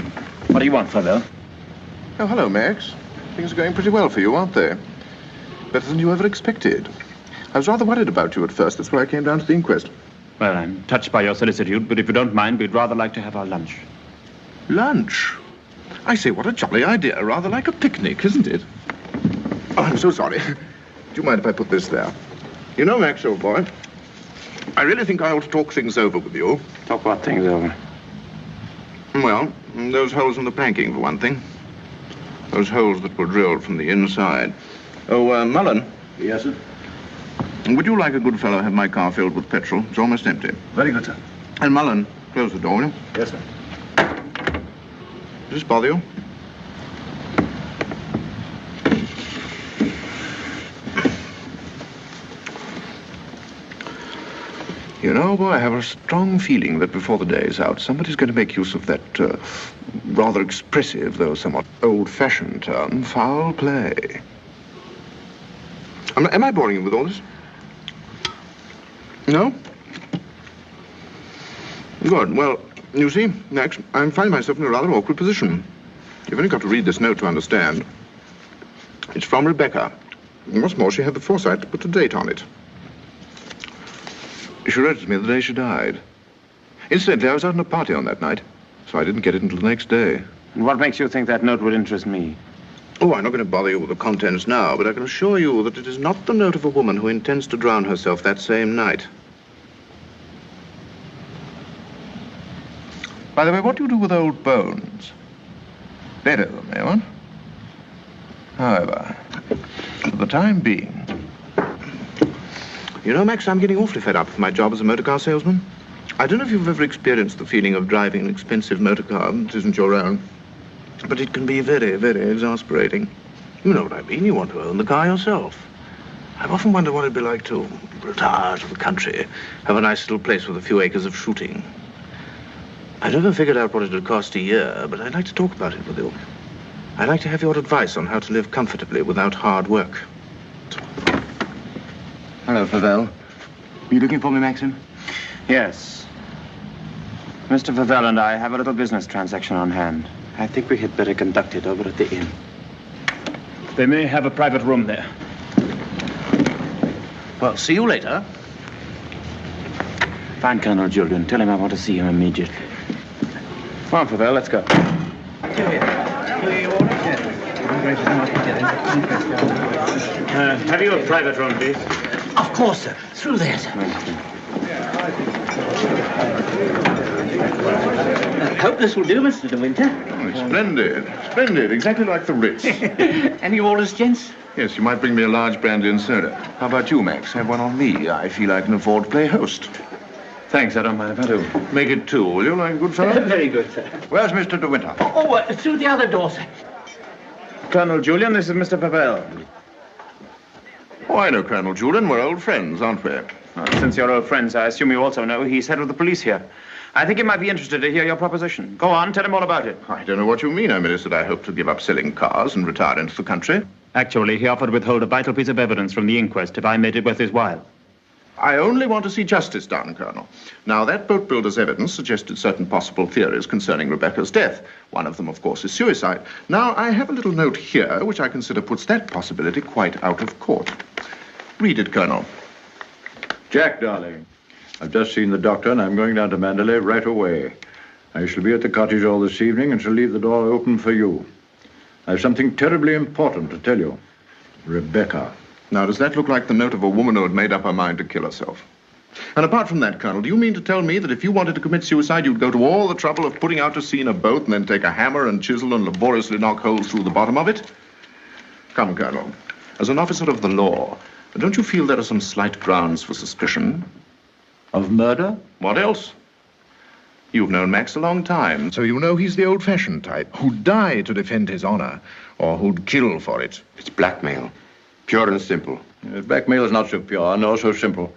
What do you want, Father? Oh, hello, Max. Things are going pretty well for you, aren't they? Better than you ever expected. I was rather worried about you at first. That's why I came down to the inquest. Well, I'm touched by your solicitude, but if you don't mind, we'd rather like to have our lunch. Lunch? I say, what a jolly idea. Rather like a picnic, isn't it? Oh, I'm so sorry. Do you mind if I put this there? You know, Max, old boy, I really think I ought to talk things over with you. Talk what things over? Well, those holes in the planking, for one thing. Those holes that were drilled from the inside. Oh, Mullen. Yes, sir? Would you, like a good fellow, have my car filled with petrol? It's almost empty. Very good, sir. And Mullen, close the door, will you? Yes, sir. Does this bother you? You know, boy, I have a strong feeling that before the day is out, somebody's going to make use of that rather expressive, though somewhat old-fashioned term, foul play. Am I boring you with all this? No? Good. Well, you see, Max, I'm finding myself in a rather awkward position. You've only got to read this note to understand. It's from Rebecca. And what's more, she had the foresight to put a date on it. She wrote it to me the day she died. Incidentally, I was out on a party on that night, so I didn't get it until the next day. And what makes you think that note would interest me? Oh, I'm not going to bother you with the contents now, but I can assure you that it is not the note of a woman who intends to drown herself that same night. By the way, what do you do with old bones? Bury them, eh, what? However, for the time being... You know, Max, I'm getting awfully fed up with my job as a motor car salesman. I don't know if you've ever experienced the feeling of driving an expensive motor car that isn't your own, but it can be very, very exasperating. You know what I mean. You want to own the car yourself. I've often wondered what it'd be like to retire to the country, have a nice little place with a few acres of shooting. I've never figured out what it would cost a year, but I'd like to talk about it with you. I'd like to have your advice on how to live comfortably without hard work. Hello, Favell. Are you looking for me, Maxim? Yes. Mr. Favell and I have a little business transaction on hand. I think we had better conduct it over at the inn. They may have a private room there. Well, see you later. Find Colonel Julian. Tell him I want to see him immediately. Come on, Favell, let's go. Have you a private room, please? Of course, sir. Through there, sir. Hope this will do, Mr. De Winter. Oh, splendid. Splendid. Exactly like the Ritz. Any orders, gents? Yes, you might bring me a large brandy and soda. How about you, Max? Have one on me. I feel I can afford to play host. Thanks, I don't mind if I do. Make it two, will you, like a good fellow? Very good, sir. Where's Mr. De Winter? Through the other door, sir. Colonel Julian, this is Mr. Favell. Oh, I know Colonel Julian. We're old friends, aren't we? Since you're old friends, I assume you also know he's head of the police here. I think he might be interested to hear your proposition. Go on, tell him all about it. I don't know what you mean. I merely said I hope to give up selling cars and retire into the country. Actually, he offered to withhold a vital piece of evidence from the inquest if I made it worth his while. I only want to see justice done, Colonel. Now, that boat builder's evidence suggested certain possible theories concerning Rebecca's death. One of them, of course, is suicide. Now, I have a little note here which I consider puts that possibility quite out of court. Read it, Colonel. Jack, darling, I've just seen the doctor and I'm going down to Mandalay right away. I shall be at the cottage all this evening and shall leave the door open for you. I have something terribly important to tell you. Rebecca. Now, does that look like the note of a woman who had made up her mind to kill herself? And apart from that, Colonel, do you mean to tell me that if you wanted to commit suicide, you'd go to all the trouble of putting out to sea in a boat and then take a hammer and chisel and laboriously knock holes through the bottom of it? Come, Colonel, as an officer of the law, don't you feel there are some slight grounds for suspicion? Of murder? What else? You've known Max a long time, so you know he's the old-fashioned type, who'd die to defend his honor, or who'd kill for it. It's blackmail. Pure and simple. Blackmail is not so pure, nor so simple.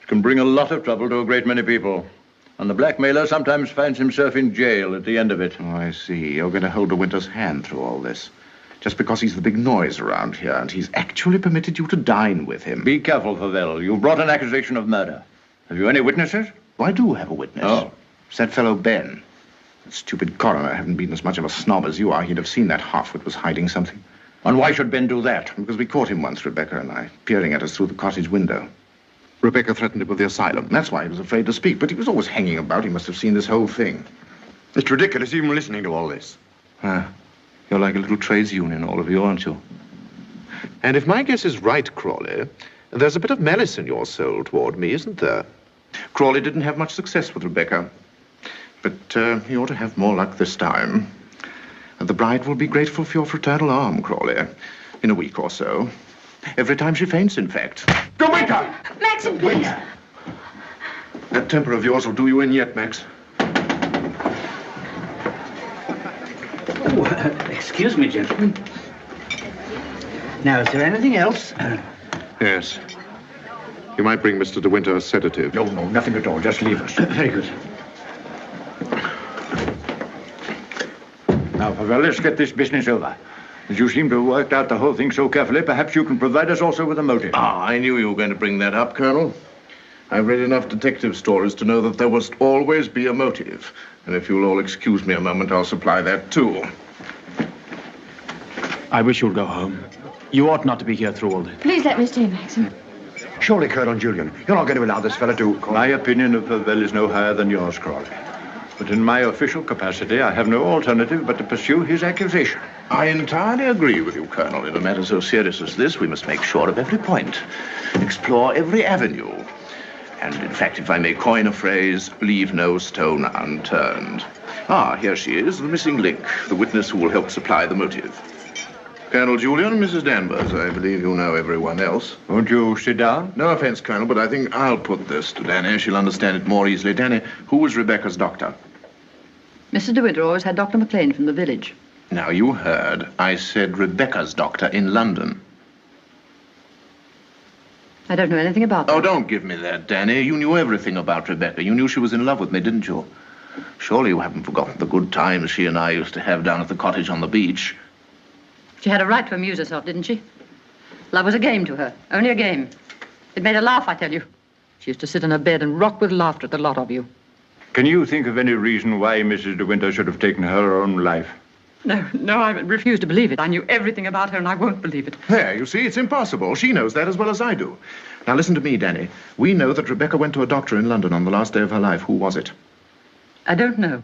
It can bring a lot of trouble to a great many people. And the blackmailer sometimes finds himself in jail at the end of it. Oh, I see. You're going to hold de Winter's hand through all this. Just because he's the big noise around here, and he's actually permitted you to dine with him. Be careful, Favell. You've brought an accusation of murder. Have you any witnesses? I do have a witness. Oh. It's that fellow Ben. That stupid coroner hadn't been as much of a snob as you are. He'd have seen that half-wit was hiding something. And why should Ben do that? Because we caught him once, Rebecca and I, peering at us through the cottage window. Rebecca threatened him with the asylum. That's why he was afraid to speak. But he was always hanging about. He must have seen this whole thing. It's ridiculous even listening to all this. You're like a little trades union, all of you, aren't you? And if my guess is right, Crawley, there's a bit of malice in your soul toward me, isn't there? Crawley didn't have much success with Rebecca. But he ought to have more luck this time. And the bride will be grateful for your fraternal arm, Crawley, in a week or so. Every time she faints, in fact. Go, Winter! Maxim, please. That temper of yours will do you in yet, Max. Oh, excuse me, gentlemen. Now, is there anything else? Yes. You might bring Mr. De Winter a sedative. No, nothing at all. Just leave us. Very good. Now, Favell, let's get this business over. As you seem to have worked out the whole thing so carefully, perhaps you can provide us also with a motive. I knew you were going to bring that up, Colonel. I've read enough detective stories to know that there must always be a motive. And if you'll all excuse me a moment, I'll supply that too. I wish you'd go home. You ought not to be here through all this. Please let me stay, Maxim. Surely, Colonel Julian, you're not going to allow this fellow to... My opinion of Favell is no higher than yours, Crawley. But in my official capacity, I have no alternative but to pursue his accusation. I entirely agree with you, Colonel. In a matter so serious as this, we must make sure of every point, explore every avenue. And, in fact, if I may coin a phrase, leave no stone unturned. Here she is, the missing link, the witness who will help supply the motive. Colonel Julian, Mrs. Danvers, I believe you know everyone else. Won't you sit down? No offense, Colonel, but I think I'll put this to Danny. She'll understand it more easily. Danny, who was Rebecca's doctor? Mr. De Winter always had Dr. McLean from the village. Now, you heard. I said Rebecca's doctor in London. I don't know anything about that. Oh, don't give me that, Danny. You knew everything about Rebecca. You knew she was in love with me, didn't you? Surely you haven't forgotten the good times she and I used to have down at the cottage on the beach. She had a right to amuse herself, didn't she? Love was a game to her, only a game. It made her laugh, I tell you. She used to sit in her bed and rock with laughter at the lot of you. Can you think of any reason why Mrs. De Winter should have taken her own life? No, I refuse to believe it. I knew everything about her and I won't believe it. There, you see, it's impossible. She knows that as well as I do. Now, listen to me, Danny. We know that Rebecca went to a doctor in London on the last day of her life. Who was it? I don't know.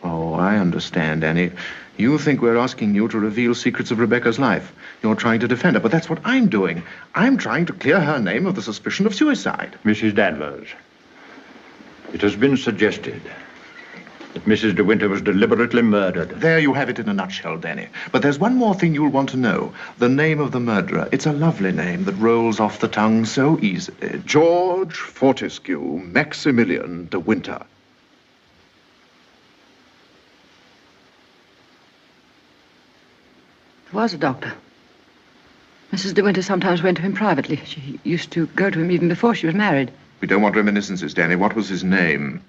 Oh, I understand, Danny. You think we're asking you to reveal secrets of Rebecca's life. You're trying to defend her, but that's what I'm doing. I'm trying to clear her name of the suspicion of suicide. Mrs. Danvers, it has been suggested that Mrs. De Winter was deliberately murdered. There you have it in a nutshell, Danny. But there's one more thing you'll want to know. The name of the murderer. It's a lovely name that rolls off the tongue so easily. George Fortescue Maximilian De Winter. There was a doctor. Mrs. De Winter sometimes went to him privately. She used to go to him even before she was married. We don't want reminiscences, Danny. What was his name?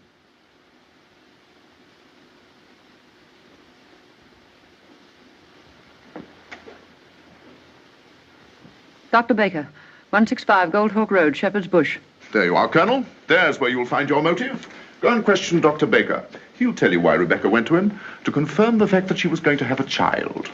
Dr. Baker, 165 Goldhawk Road, Shepherd's Bush. There you are, Colonel. There's where you'll find your motive. Go and question Dr. Baker. He'll tell you why Rebecca went to him, to confirm the fact that she was going to have a child.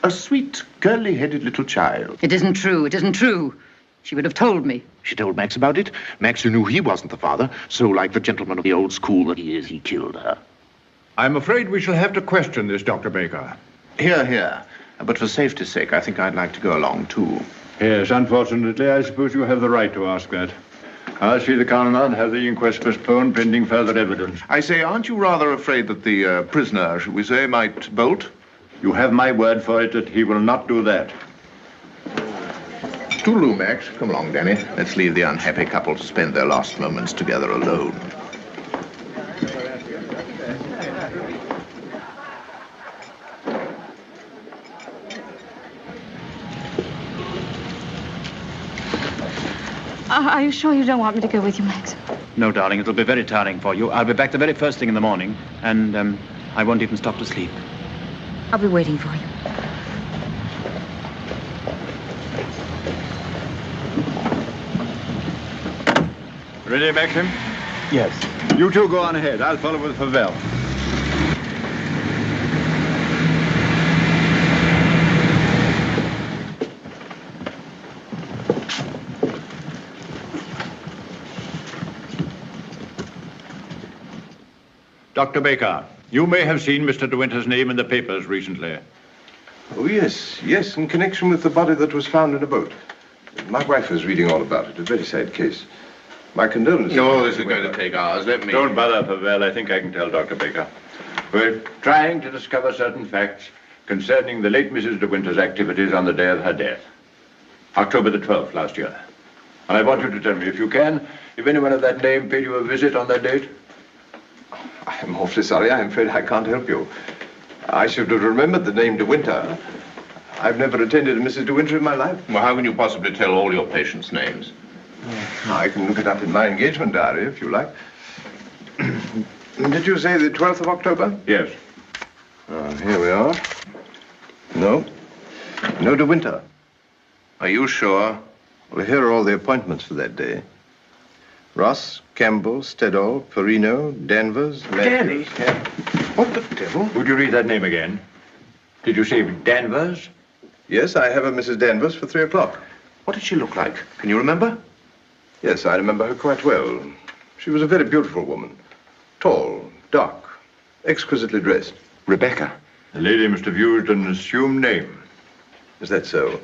A sweet, curly-headed little child. It isn't true. It isn't true. She would have told me. She told Max about it. Max knew he wasn't the father, so like the gentleman of the old school that he is, he killed her. I'm afraid we shall have to question this, Dr. Baker. Here. But for safety's sake, I think I'd like to go along, too. Yes, unfortunately, I suppose you have the right to ask that. I'll see the coroner and have the inquest postponed pending further evidence. I say, aren't you rather afraid that the prisoner, should we say, might bolt? You have my word for it that he will not do that. Toodaloo, Max. Come along, Danny. Let's leave the unhappy couple to spend their last moments together alone. Are you sure you don't want me to go with you, Max? No, darling, it'll be very tiring for you. I'll be back the very first thing in the morning, and I won't even stop to sleep. I'll be waiting for you. Ready, Maxim? Yes. You two go on ahead. I'll follow with Favel. Dr. Baker, you may have seen Mr. De Winter's name in the papers recently. Oh, yes, in connection with the body that was found in a boat. My wife was reading all about it. A very sad case. My condolences. No, this is going to take hours. Let me... Don't bother, Favel. I think I can tell Dr. Baker. We're trying to discover certain facts concerning the late Mrs. De Winter's activities on the day of her death. October the 12th last year. And I want you to tell me, if you can, if anyone of that name paid you a visit on that date. I'm awfully sorry. I'm afraid I can't help you. I should have remembered the name De Winter. I've never attended a Mrs. De Winter in my life. Well, how can you possibly tell all your patients' names? I can look it up in my engagement diary, if you like. Did you say the 12th of October? Yes. Here we are. No De Winter. Are you sure? Well, here are all the appointments for that day. Ross, Campbell, Stedall, Perino, Danvers, Matthews. What the devil? Would you read that name again? Did you say Danvers? Yes, I have a Mrs. Danvers for 3 o'clock. What did she look like? Can you remember? Yes, I remember her quite well. She was a very beautiful woman. Tall, dark, exquisitely dressed. Rebecca. The lady must have used an assumed name. Is that so?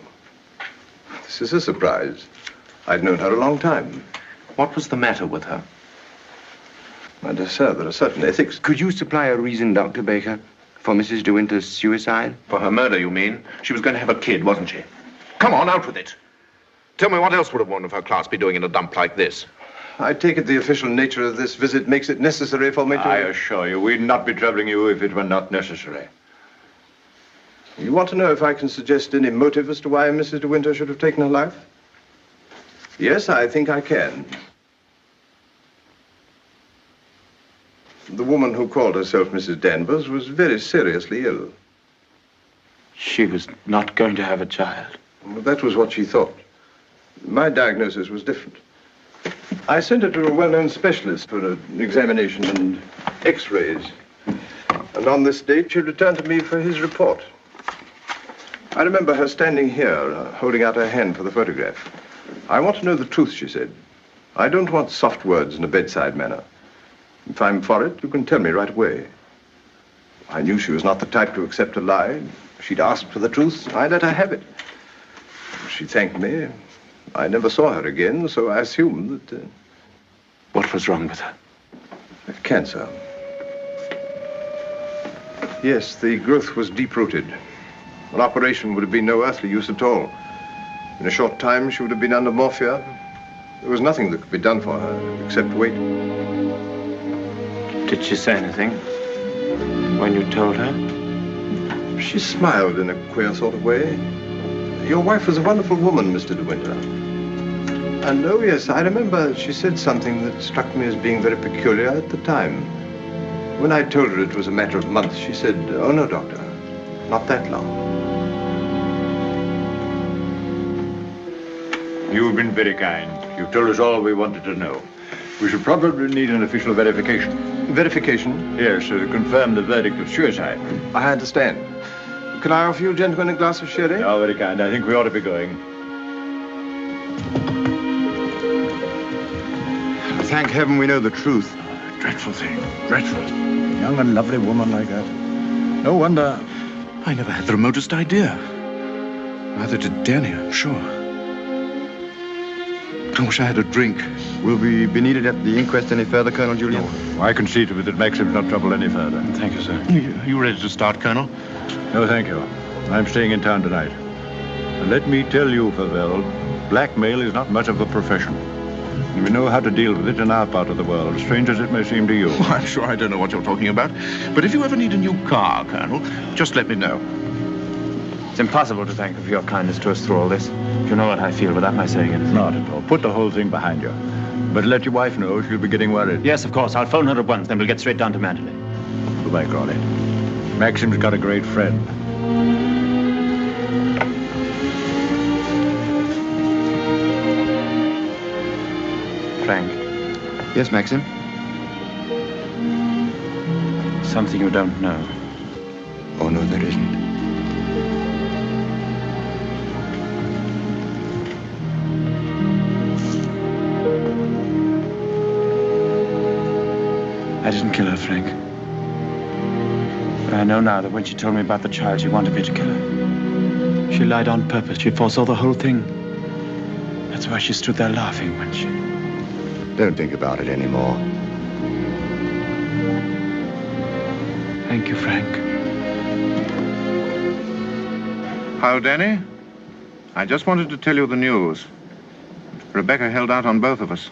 This is a surprise. I'd known her a long time. What was the matter with her? My dear sir, there are certain ethics. Could you supply a reason, Dr. Baker, for Mrs. De Winter's suicide? For her murder, you mean? She was going to have a kid, wasn't she? Come on, out with it. Tell me, what else would a woman of her class be doing in a dump like this? I take it the official nature of this visit makes it necessary for me to... I assure you, we'd not be troubling you if it were not necessary. You want to know if I can suggest any motive as to why Mrs. De Winter should have taken her life? Yes, I think I can. The woman who called herself Mrs. Danvers was very seriously ill. She was not going to have a child. Well, that was what she thought. My diagnosis was different. I sent her to a well-known specialist for an examination and x-rays. And on this date, she returned to me for his report. I remember her standing here, holding out her hand for the photograph. I want to know the truth, she said. I don't want soft words in a bedside manner. If I'm for it, you can tell me right away. I knew she was not the type to accept a lie. If she'd asked for the truth, I let her have it. She thanked me. I never saw her again, so I assumed that... What was wrong with her? Cancer. Yes, the growth was deep-rooted. An operation would have been no earthly use at all. In a short time, she would have been under morphia. There was nothing that could be done for her, except wait. Did she say anything when you told her? She smiled in a queer sort of way. Your wife was a wonderful woman, Mr. De Winter. And oh, yes, I remember she said something that struck me as being very peculiar at the time. When I told her it was a matter of months, she said, "Oh, no, doctor, not that long." You've been very kind. You've told us all we wanted to know. We should probably need an official verification. Verification? Yes, to confirm the verdict of suicide. I understand. Can I offer you gentlemen a glass of sherry? Oh, very kind. I think we ought to be going. Thank heaven we know the truth. Dreadful thing. Dreadful. A young and lovely woman like that. No wonder I never had the remotest idea. Neither did Danny, I'm sure. I wish I had a drink. Will we be needed at the inquest any further, Colonel Julian? No. I can see to it that Maxim's not troubled any further. Thank you, sir. Are you ready to start, Colonel? No, thank you. I'm staying in town tonight. And let me tell you, Favell, blackmail is not much of a profession. We know how to deal with it in our part of the world, strange as it may seem to you. Oh, I'm sure I don't know what you're talking about. But if you ever need a new car, Colonel, just let me know. It's impossible to thank you for your kindness to us through all this. You know what I feel without my saying it. Not at all. Put the whole thing behind you. But let your wife know she'll be getting worried. Yes, of course. I'll phone her at once, then we'll get straight down to Mandalay. Goodbye, Crawley. Maxim's got a great friend. Frank. Yes, Maxim? Something you don't know. Oh, no, there isn't. I didn't kill her, Frank. But I know now that when she told me about the child, she wanted me to kill her. She lied on purpose. She foresaw the whole thing. That's why she stood there laughing when she... Don't think about it anymore. Thank you, Frank. Hello, Danny. I just wanted to tell you the news. Rebecca held out on both of us.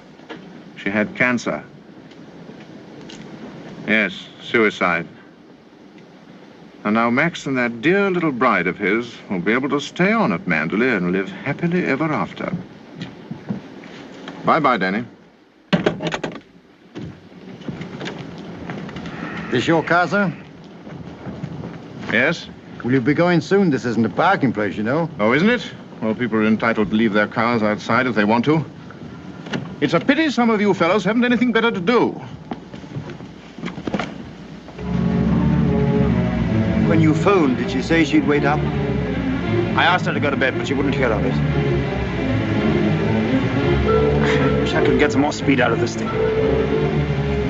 She had cancer. Yes, suicide. And now Max and that dear little bride of his will be able to stay on at Mandalay and live happily ever after. Bye-bye, Danny. This your car, sir? Yes? Will you be going soon? This isn't a parking place, you know. Oh, isn't it? Well, people are entitled to leave their cars outside if they want to. It's a pity some of you fellows haven't anything better to do. When you phoned, did she say she'd wait up? I asked her to go to bed, but she wouldn't hear of it. I wish I could get some more speed out of this thing.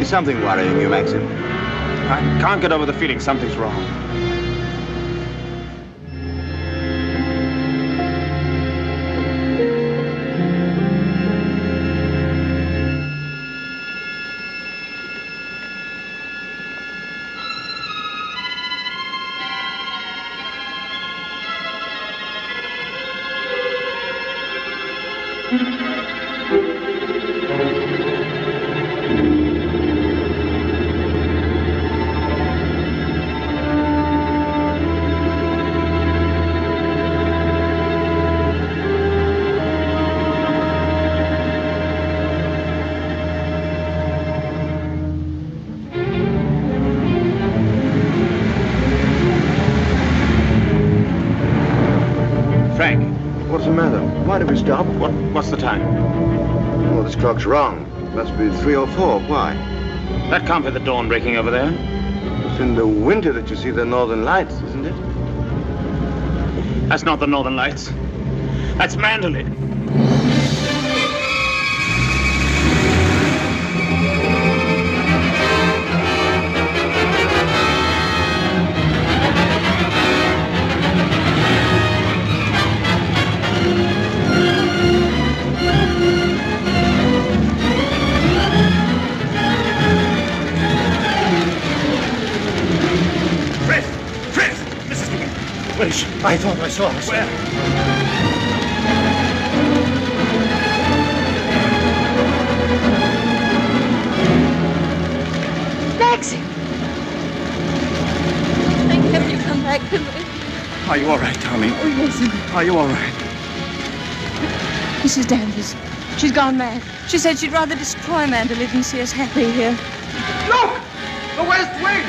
Is something worrying you, Maxim? I can't get over the feeling something's wrong. What's the matter? Why did we stop? What's the time? Well, this clock's wrong. It must be 3 or 4. Why? That can't be the dawn breaking over there. It's in the winter that you see the northern lights, isn't it? That's not the northern lights. That's Mandalay. I thought I saw her. Where? Maxie! Thank heaven you come back to me. Are you all right, darling? Oh, yes. Are you all right? Mrs. Danvers. She's gone mad. She said she'd rather destroy Mandalay than see us happy here. Look! The West Wing!